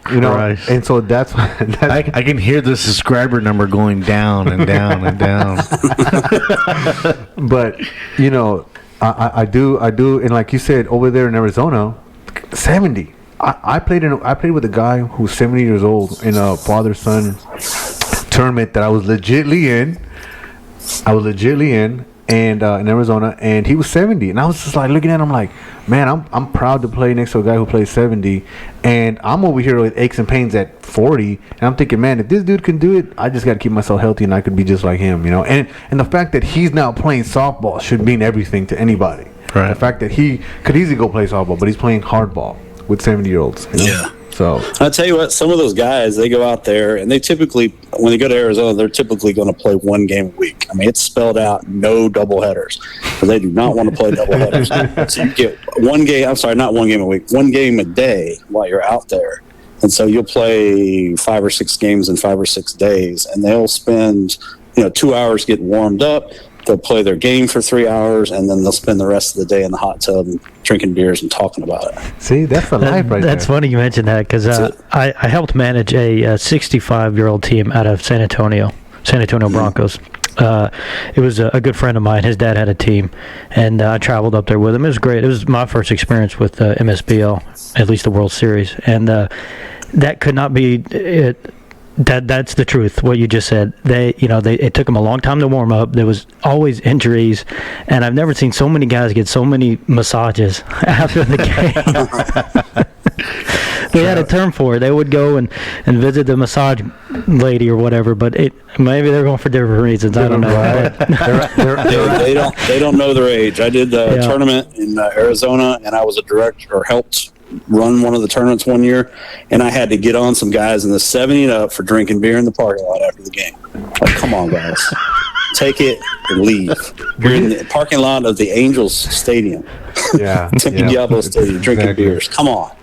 Christ. and so that's I can hear the subscriber number going down and down and down. But I do, and like you said, over there in Arizona, 70. I played with a guy who's 70 years old in a father-son tournament that I was legitly in. And in Arizona, and he was 70, and I was just like looking at him like, man, I'm proud to play next to a guy who plays 70, and I'm over here with aches and pains at 40, and I'm thinking, man, if this dude can do it, I just got to keep myself healthy, and I could be just like him, you know. And the fact that he's now playing softball should mean everything to anybody. Right. The fact that he could easily go play softball, but he's playing hardball with 70-year-olds. You know? Yeah. So I'll tell you what, some of those guys, they go out there and they typically, when they go to Arizona, they're typically going to play one game a week. I mean, it's spelled out, no double headers, because they do not want to play double headers. So you get one game, not one game a week, one game a day while you're out there. And so you'll play 5 or 6 games in 5 or 6 days, and they'll spend, 2 hours getting warmed up. They'll play their game for 3 hours, and then they'll spend the rest of the day in the hot tub and drinking beers and talking about it. see, that's the life right That's there. funny you mentioned that because I helped manage a 65-year-old team out of San Antonio Broncos. It was a good friend of mine. His dad had a team, and I traveled up there with him. It was great. It was my first experience with MSBL, at least the World Series, and that could not be it. That's the truth. What you just said. It took them a long time to warm up. There was always injuries, and I've never seen so many guys get so many massages after the game. They had a term for it. They would go and visit the massage lady or whatever, but maybe they're going for different reasons. I don't know. They don't know their age. I did a tournament in Arizona, and I was a director or helped run one of the tournaments one year, and I had to get on some guys in the 70 and up for drinking beer in the parking lot after the game. Like, come on, guys. Take it and leave. You're in the parking lot of the Angels Stadium. Yeah. Tempe Diablo Stadium, drinking beers. Come on.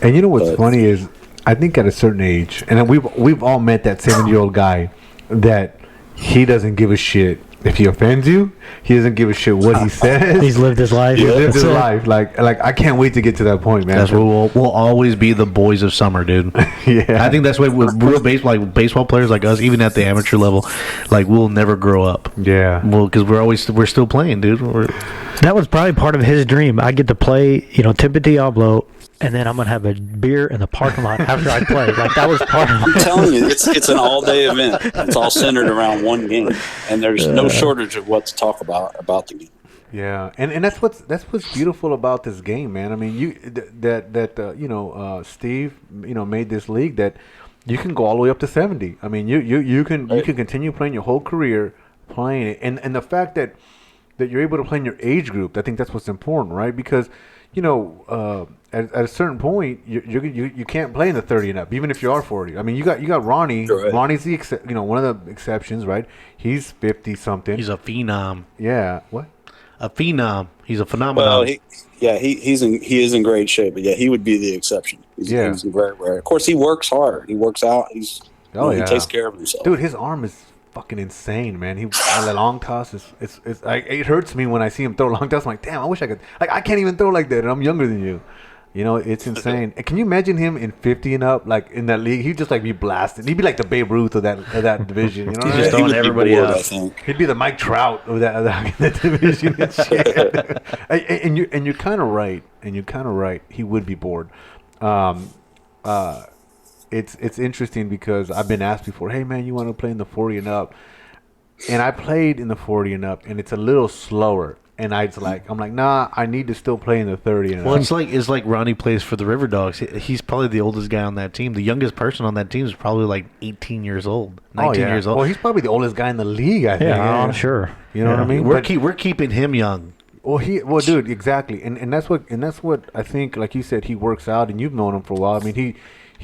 And you know what's funny is, I think at a certain age, and we've all met that 70-year-old guy that he doesn't give a shit if he offends you. He doesn't give a shit what he says. He's lived his life. He lived his life. Like I can't wait to get to that point, man. That's what we'll always be, the boys of summer, dude. Yeah. I think that's why with real baseball players like us, even at the amateur level, like we'll never grow up. Yeah. Well, because we're still playing, dude. That was probably part of his dream. I get to play, Tempe Diablo, and then I'm gonna have a beer in the parking lot after I play. Like, that was part of I'm telling you, it's an all-day event. It's all centered around one game, and there's no shortage of what to talk about the game. Yeah, and that's what's beautiful about this game, man. I mean, Steve, made this league that you can go all the way up to 70. I mean, you can continue playing your whole career playing it, and the fact that you're able to play in your age group, I think that's what's important, right? Because at a certain point, you can't play in the 30 and up, even if you are 40. I mean, you got Ronnie. Right. Ronnie's one of the exceptions, right? He's 50 something. He's a phenom. Yeah. What? A phenom. He's a phenomenon. Well, he is in great shape, but he would be the exception. He's very rare. Of course, he works hard. He works out. He takes care of himself. Dude, his arm is fucking insane, man. He the long toss it's like, it hurts me when I see him throw long toss. I'm like, damn, I wish I could. Like, I can't even throw like that, and I'm younger than you. It's insane. And can you imagine him in 50 and up, like in that league? He'd just like be blasted. He'd be like the Babe Ruth of that division. You know, He's what just I mean? throwing everybody bored, out. I think. He'd be the Mike Trout of that division. And shit. and you're kind of right. He would be bored. It's interesting because I've been asked before, hey man, you want to play in the 40 and up? And I played in the 40 and up, and it's a little slower. And I'm like, nah, I need to still play in the 30 and Well, up. it's like Ronnie plays for the River Dogs. He's probably the oldest guy on that team. The youngest person on that team is probably like 18 years old, 19 years old. Well, he's probably the oldest guy in the league, I think. Yeah, I'm sure. You know what I mean? We're keeping him young. Well, dude, exactly, and that's what I think. Like you said, he works out, and you've known him for a while. I mean,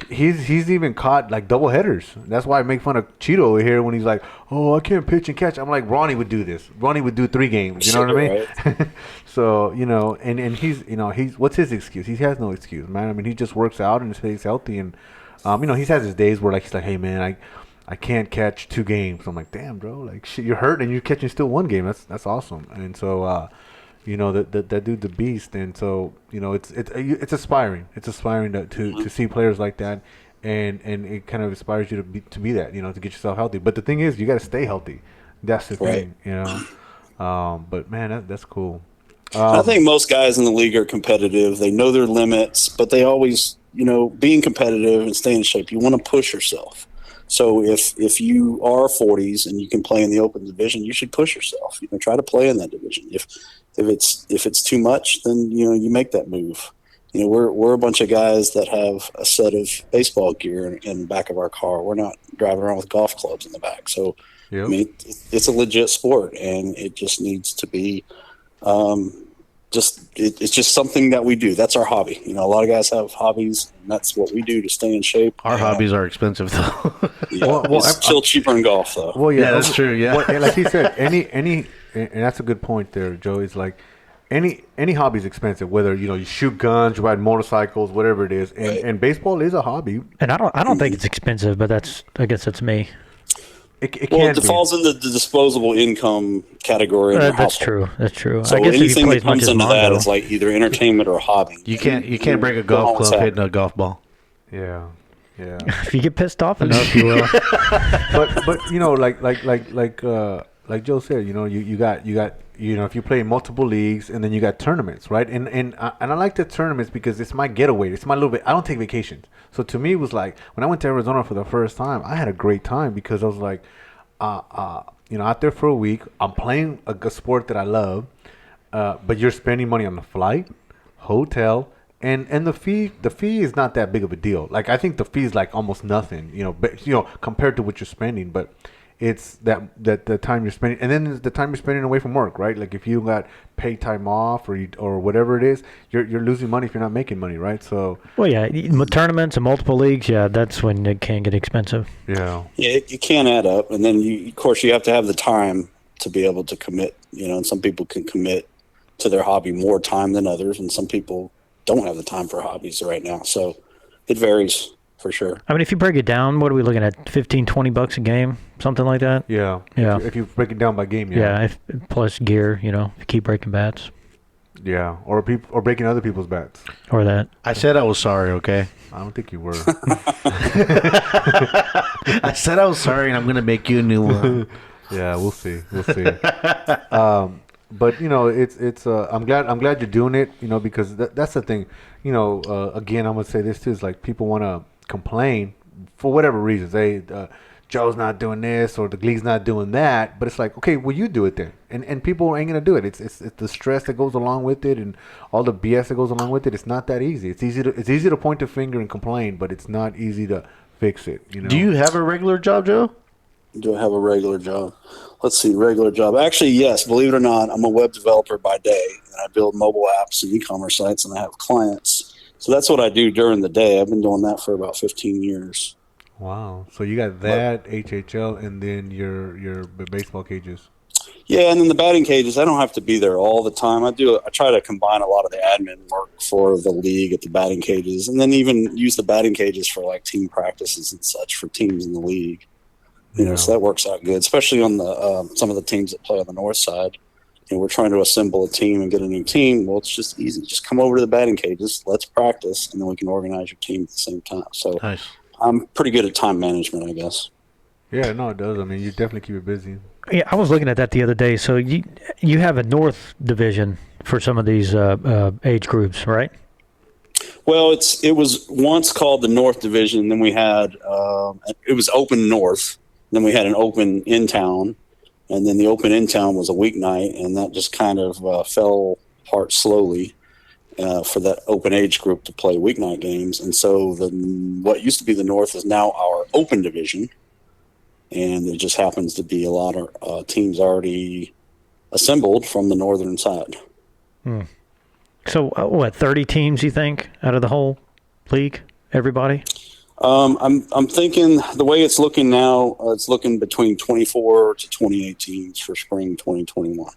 he's even caught like double headers. That's why I make fun of Cheeto over here when he's like, "Oh, I can't pitch and catch." I'm like, Ronnie would do this. Ronnie would do 3 games. You know what I mean? Right. So and he's what's his excuse? He has no excuse, man. I mean, he just works out and stays healthy, and he has his days where he's like, "Hey, man, I can't catch 2 games." I'm like, "Damn, bro, like shit, you're hurt and you're catching still 1 game. That's awesome." And so. That dude's a beast, and so it's aspiring. It's aspiring to see players like that, and it kind of inspires you to be that, to get yourself healthy. But the thing is, you got to stay healthy. That's the thing, But man, that's cool. I think most guys in the league are competitive. They know their limits, but they always, being competitive and staying in shape, you want to push yourself. So if you are 40s and you can play in the open division, you should push yourself. Try to play in that division. If it's too much, then you make that move. We're a bunch of guys that have a set of baseball gear in the back of our car. We're not driving around with golf clubs in the back. So Yep. I mean, it's a legit sport, and it just needs to be. It's just something that we do. That's our hobby. A lot of guys have hobbies, and that's what we do to stay in shape. Our hobbies are expensive, though. It's still cheaper in golf, though. Well, Yeah, that's true. Yeah. Like he said, any, and that's a good point there, Joe. Is like any hobby is expensive. Whether you shoot guns, you ride motorcycles, whatever it is, and baseball is a hobby. And I don't think it's expensive, but I guess that's me. It falls into the disposable income category. In your That's household. true. That's true. So I guess if you anything play that as much comes as into that Mondo, is like either entertainment or a hobby. You can't break a golf club hitting a golf ball. Yeah. if you get pissed off enough, you will. but like Joe said, you got if you play in multiple leagues and then you got tournaments, right? And I like the tournaments because it's my getaway. It's my little bit. I don't take vacations, so to me it was like when I went to Arizona for the first time, I had a great time because I was like, out there for a week. I'm playing a sport that I love, but you're spending money on the flight, hotel. And the fee is not that big of a deal. Like I think the fee is like almost nothing, but compared to what you're spending. But it's that the time you're spending, and then the time you're spending away from work, right? Like if you got paid time off or whatever it is, you're losing money if you're not making money, right? So Well, yeah, tournaments and multiple leagues, yeah, that's when it can get expensive. yeah, it can add up, and then of course you have to have the time to be able to commit. And some people can commit to their hobby more time than others, and some people don't have the time for hobbies right now. So it varies for sure. I mean, if you break it down, what are we looking at? $15-$20 a game, something like that. yeah. If you break it down by game, Yeah, plus gear, if you keep breaking bats yeah, or breaking other people's bats. or that. I said I was sorry, okay? I don't think you were. I said I was sorry, and I'm going to make you a new one. Yeah, we'll see. But it's I'm glad you're doing it. Because that's the thing. Again, I'm gonna say this too. Is like people want to complain for whatever reasons. Joe's not doing this or the league's not doing that. But it's like, okay, well, you do it then. And people ain't gonna do it. It's the stress that goes along with it and all the BS that goes along with it. It's not that easy. It's easy to point a finger and complain, but it's not easy to fix it. Do you have a regular job, Joe? Do I have a regular job? Let's see, regular job. Actually, yes, believe it or not, I'm a web developer by day, and I build mobile apps and e-commerce sites, and I have clients. So that's what I do during the day. I've been doing that for about 15 years. Wow. So you got that, HHL, and then your baseball cages. Yeah, and then the batting cages, I don't have to be there all the time. I try to combine a lot of the admin work for the league at the batting cages, and then even use the batting cages for like team practices and such for teams in the league. So that works out good, especially on the some of the teams that play on the north side. We're trying to assemble a team and get a new team. Well, it's just easy. Just come over to the batting cages, let's practice, and then we can organize your team at the same time. So Nice. I'm pretty good at time management, I guess. Yeah, no, it does. I mean, you definitely keep it busy. Yeah, I was looking at that the other day. So you have a North division for some of these age groups, right? Well, it was once called the North Division. Then we had it was Open North. Then we had an Open in town, and then the Open in town was a weeknight, and that just kind of fell apart slowly for that open age group to play weeknight games. And so what used to be the North is now our Open Division, and it just happens to be a lot of teams already assembled from the northern side. So, 30 teams, you think, out of the whole league? Everybody? I'm thinking the way it's looking now, it's looking between 24 to 28 teams for spring 2021.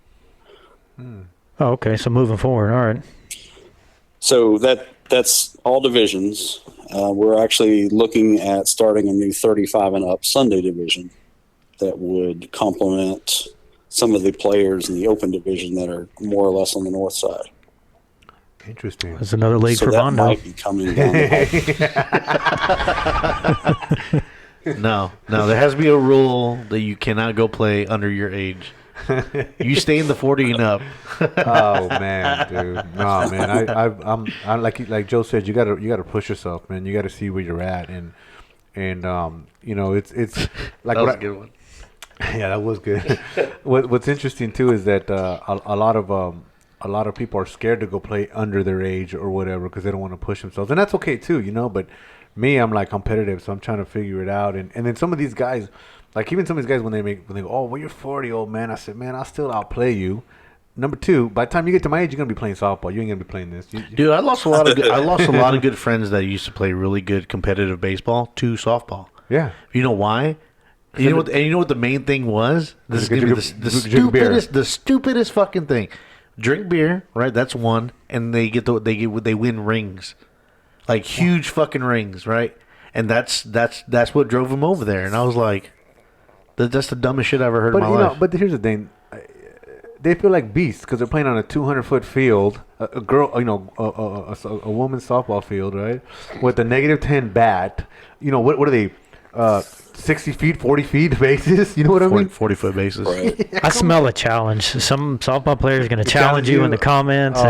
Oh, okay. So moving forward, all right. So that's all divisions. We're actually looking at starting a new 35 and up Sunday division that would complement some of the players in the Open division that are more or less on the north side. Interesting. There's another league So for that Mondo. might be coming down the pipe. No, there has to be a rule that you cannot go play under your age. You stay in the 40 and up. Oh man, dude. No, man. I'm like Joe said. You gotta push yourself, man. You gotta see where you're at, and it's like That was a good one. Yeah, that was good. What's interesting too is that a lot of people are scared to go play under their age or whatever because they don't want to push themselves, and that's okay too, But me, I'm like competitive, so I'm trying to figure it out. And then some of these guys, like even some of these guys, when they go, oh, well, you're 40, old man. I said, man, I'll still outplay you. Number two, by the time you get to my age, you're gonna be playing softball. You ain't gonna be playing this. Dude, I lost a lot of good friends that used to play really good competitive baseball to softball. Yeah. You know why? And you know what the main thing was? This is gonna be the stupidest fucking thing. Drink beer, right? That's one, and they win rings, like huge fucking rings, right? And that's what drove them over there. And I was like, that's the dumbest shit I ever heard in my life. But here's the thing. They feel like beasts because they're playing on a 200-foot field, a woman's softball field, right? With a -10 bat. What are they? 60 feet, 40 feet bases. You know what I mean? 40-foot bases. I smell a challenge. Some softball players are going to challenge you in the comments. Oh,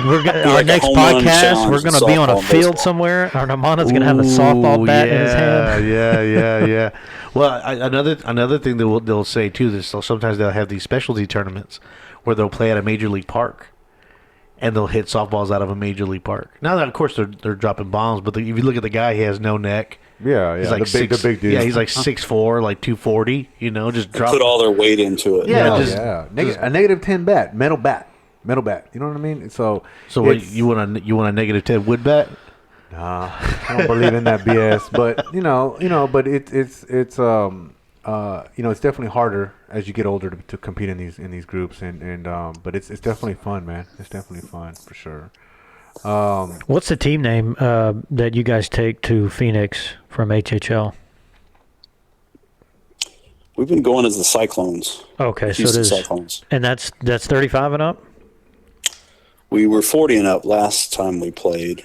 We're gonna, our Like a next home run podcast, challenge we're going to be on a softball, field baseball. somewhere. Armando's going to have a softball bat in his hand. Yeah. Well, another thing that they'll say too is sometimes they'll have these specialty tournaments where they'll play at a major league park, and they'll hit softballs out of a major league park. Now that of course they're dropping bombs, but if you look at the guy, he has no neck. Yeah. He's like the big dude. Yeah, he's like 6'4", like 240. Just drop. Put all their weight into it. Yeah, A -10 bat, metal bat. You know what I mean? So what, you want a -10 wood bat? Nah, I don't believe in that BS. But but it's definitely harder as you get older to compete in these groups, and but it's definitely fun, man. It's definitely fun for sure. What's the team name that you guys take to Phoenix from HHL? We've been going as the Cyclones. Okay, so Houston it is, Cyclones. and that's 35 and up. We were 40 and up last time we played.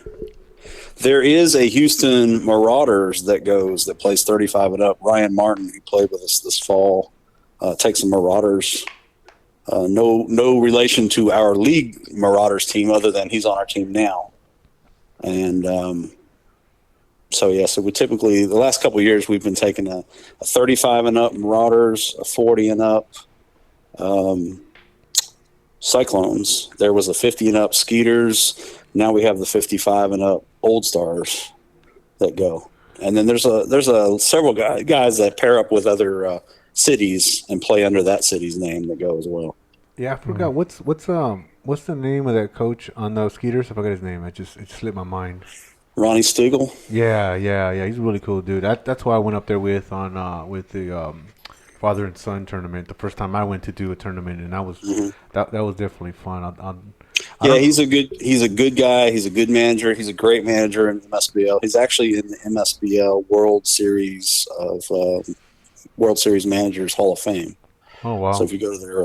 There is a Houston Marauders that plays 35 and up. Ryan Martin, who played with us this fall, takes the Marauders. No relation to our league Marauders team, other than he's on our team now. And so we typically, the last couple of years, we've been taking a 35 and up Marauders, a 40 and up Cyclones. There was a 50 and up Skeeters. Now we have the 55 and up Old Stars that go. And then there's several guys that pair up with other cities and play under that city's name that go as well. Yeah, I forgot what's the name of that coach on those Skeeters? I forgot his name. It slipped my mind. Ronnie Stiegel. Yeah. He's a really cool dude. That's why I went up there with the father and son tournament. The first time I went to do a tournament, and that was that was definitely fun. He's a good guy. He's a good manager. He's a great manager in the MSBL. He's actually in the MSBL World Series Managers Hall of Fame. Oh wow! So if you go to their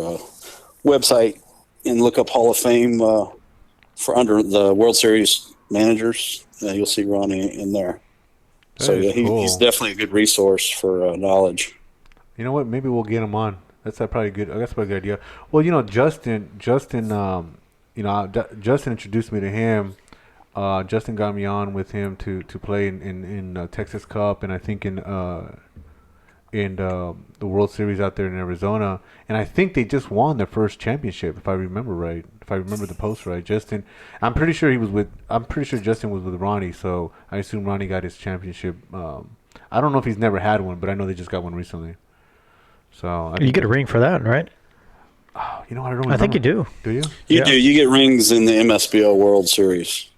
website and look up Hall of Fame for under the World Series Managers, you'll see Ronnie in there. Cool. He's definitely a good resource for knowledge. You know what? Maybe we'll get him on. That's probably good. That's probably a good idea. Well, Justin, Justin introduced me to him. Justin got me on with him to play in Texas Cup, and I think in the World Series out there in Arizona. And I think they just won their first championship, if I remember right. If I remember the post right, Justin. I'm pretty sure Justin was with Ronnie. So I assume Ronnie got his championship. I don't know if he's never had one, but I know they just got one recently. So You get a ring for that, right? Oh, I don't remember. I think you do. Do you? You do. You get rings in the MSBL World Series.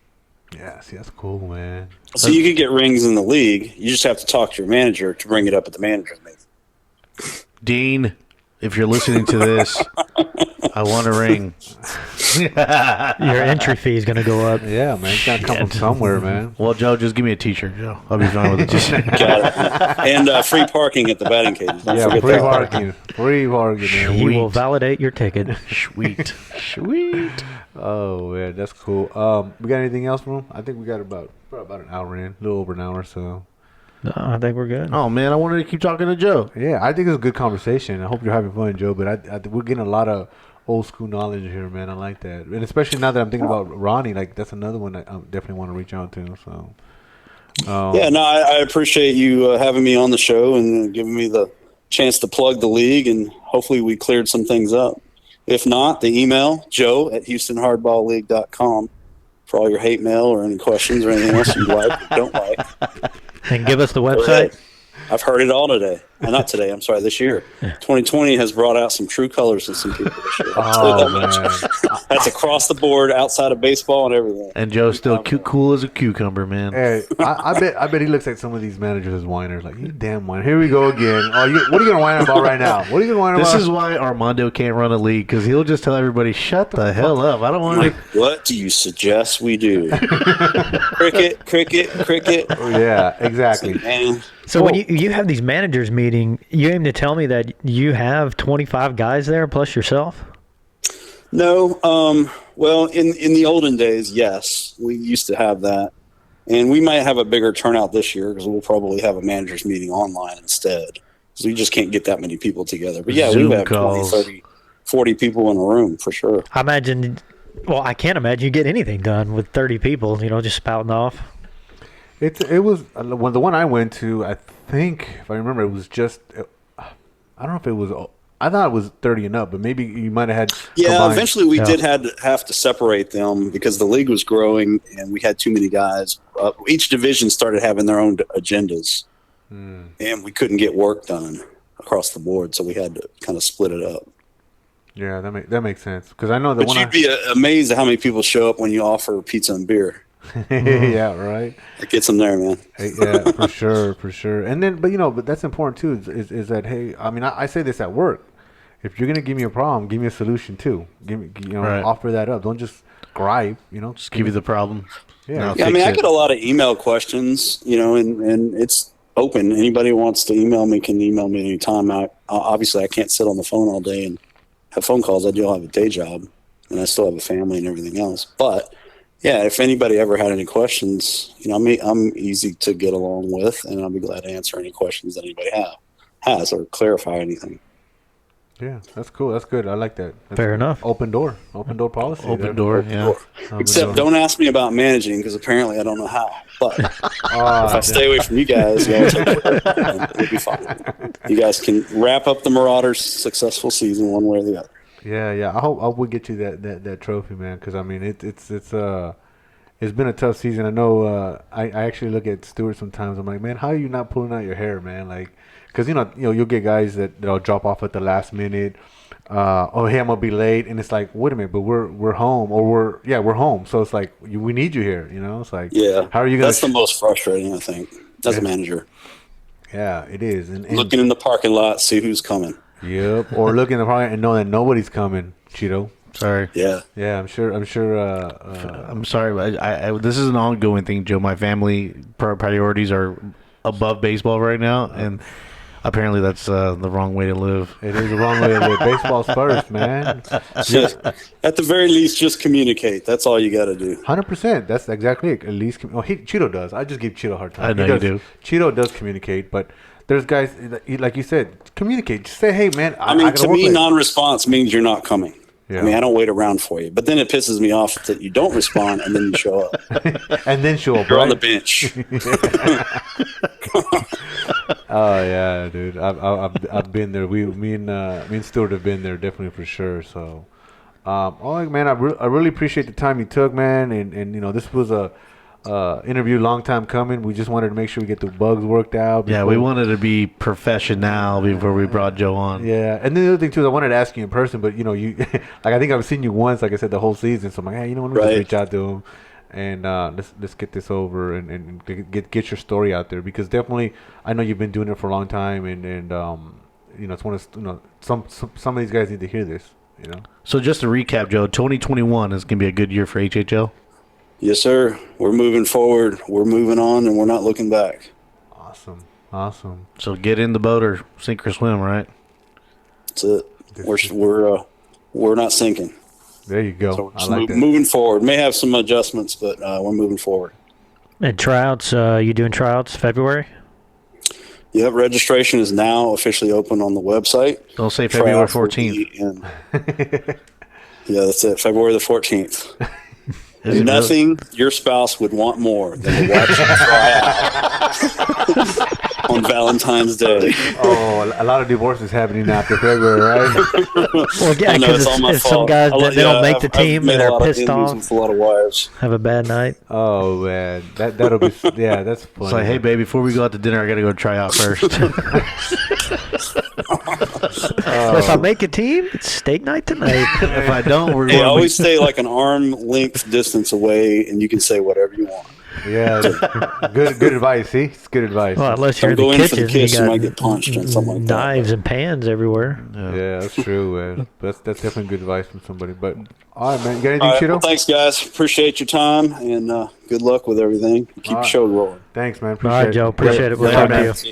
Yeah, see, that's cool, man. So you could get rings in the league. You just have to talk to your manager to bring it up at the manager's meeting. Dean, if you're listening to this, I want a ring. Your entry fee is going to go up. Yeah, man. It's got to come from somewhere, man. Well, Joe, just give me a T-shirt, Joe. I'll be fine with a T-shirt. Got it. And free parking at the batting cages. Don't forget free that. parking. Free parking, man. He will validate your ticket. Sweet. Oh, man, that's cool. We got anything else for him? I think we got about an hour in, a little over an hour, so. No, I think we're good. Oh man, I wanted to keep talking to Joe. Yeah, I think it's a good conversation. I hope you're having fun, Joe. But we're getting a lot of old school knowledge here, man. I like that, and especially now that I'm thinking about Ronnie, like that's another one I definitely want to reach out to. So, Yeah, no, I appreciate you having me on the show and giving me the chance to plug the league, and hopefully we cleared some things up. If not, the email, joe@HoustonHardballLeague.com for all your hate mail or any questions or anything else you like or don't like. And give us the website. I've heard it all today. Not today, I'm sorry, this year. 2020 has brought out some true colors in some people this year. man. That's across the board, outside of baseball and everything. And Joe's still cool as a cucumber, man. Hey, I bet he looks at some of these managers as whiners. Like, you damn whiner. Here we go again. Oh, what are you gonna whine about right now? What are you gonna whine about? This is why Armando can't run a league, because he'll just tell everybody, "Shut the hell up! I don't want to." What do you suggest we do? Cricket. Yeah, exactly. Man. So when you have these managers meeting, you aim to tell me that you have 25 guys there plus yourself? No, well, in the olden days, yes, we used to have that, and we might have a bigger turnout this year because we'll probably have a managers meeting online instead, because we just can't get that many people together. But yeah, Zoom we have calls. 20, 30, 40 people in a room for sure. I imagine. Well, I can't imagine you get anything done with 30 people. Just spouting off. It was when the one I went to. I think if I remember, it was just. I don't know if it was. I thought it was 30 and up, but maybe you might have had. Yeah, combined. eventually we did have to separate them because the league was growing and we had too many guys. Each division started having their own agendas, and we couldn't get work done across the board, so we had to kind of split it up. Yeah, that makes sense because I know that. But you'd be amazed at how many people show up when you offer pizza and beer. Yeah, right. It gets them there, man. Yeah, for sure. And then, but that's important too. Is that hey? I mean, I say this at work. If you're gonna give me a problem, give me a solution too. Give me, Right. offer that up. Don't just gripe. Just give you the problem. Yeah. Yeah, I mean, I get a lot of email questions, and it's open. Anybody who wants to email me can email me anytime. Obviously, I can't sit on the phone all day and have phone calls. I do have a day job, and I still have a family and everything else. But yeah, if anybody ever had any questions, I'm easy to get along with, and I'll be glad to answer any questions that anybody has or clarify anything. Yeah, that's cool. That's good. I like that. That's Fair enough. Open door policy. Open door. Yeah. Except don't ask me about managing because apparently I don't know how. But if I stay away from you guys, y'all take it. It'll be fine. You guys can wrap up the Marauders' successful season one way or the other. Yeah. I hope we get you that trophy, man. Because I mean, it's been a tough season. I know. I actually look at Stewart sometimes. I'm like, man, how are you not pulling out your hair, man? Like, because you'll get guys that'll drop off at the last minute. Oh, hey, I'm gonna be late, and it's like, wait a minute, but we're home, or we're home. So it's like we need you here. It's like, how are you gonna? That's the most frustrating, I think, as a manager. Yeah, it is. And looking in the parking lot, see who's coming. Yep. Or look in the parking and know that nobody's coming, Cheeto. Sorry. Yeah. Yeah, I'm sure. I'm sorry, but I this is an ongoing thing, Joe. My family priorities are above baseball right now, and apparently that's the wrong way to live. It is the wrong way to live. Baseball's first, man. At the very least, just communicate. That's all you got to do. 100%. That's exactly it. At least, Cheeto does. I just give Cheeto a hard time. I know you do. Cheeto does communicate, but there's guys, like you said, communicate. Just say, hey, man, I mean, to me, late. non-response means you're not coming. Yeah. I mean, I don't wait around for you. But then it pisses me off that you don't respond and then you show up. And then show up, You're right? on the bench. Oh yeah, dude. I've been there. Me and Stuart have been there definitely for sure. So, man, I really appreciate the time you took, man. And this was a interview long time coming. We just wanted to make sure we get the bugs worked out. Yeah, we wanted to be professional before we brought Joe on. Yeah, and then the other thing too is I wanted to ask you in person, but you like I think I've seen you once, like I said, the whole season. So I'm like, hey, let me just reach out to him. And let's get this over and get your story out there, because definitely I know you've been doing it for a long time, and it's one of some of these guys need to hear this. So just to recap, Joe, 2021 is gonna be a good year for HHL. Yes, sir. We're moving forward. We're moving on, and we're not looking back. Awesome. So get in the boat or sink or swim, right? That's it. We're not sinking. There you go. So I like that. moving forward. May have some adjustments, but we're moving forward. And tryouts, you doing tryouts February? Yep, registration is now officially open on the website. Don't say February Tryouts will 14th. be Yeah, that's it. February the 14th. Is it Nothing your spouse would want more than to watch you try out on Valentine's Day. Oh, a lot of divorces happening after February, right? Well, yeah, I know, because it's all my it's some fault. guys that they don't make the I've team made and a they're lot of pissed enemies off, with a lot of wives. have a bad night. Oh man, that'll be yeah, that's funny. It's like, hey, babe, before we go out to dinner, I got to go try out first. If I make a team, it's steak night tonight. If I don't, we're Hey, going always stay like an arm length distance away, and you can say whatever you want. Yeah, good advice. See, it's good advice. Well, unless you're in Don't the go in for the kitchen, kiss, you you got might get punched and something like that. knives and pans everywhere. Yeah, that's true, man. That's definitely good advice from somebody. But all right, man, you got anything, All right, Cheeto? well, thanks, guys. Appreciate your time, and good luck with everything. Keep the show rolling. Thanks, man. All right, Joe. Appreciate it. We'll Later, talk to man. you.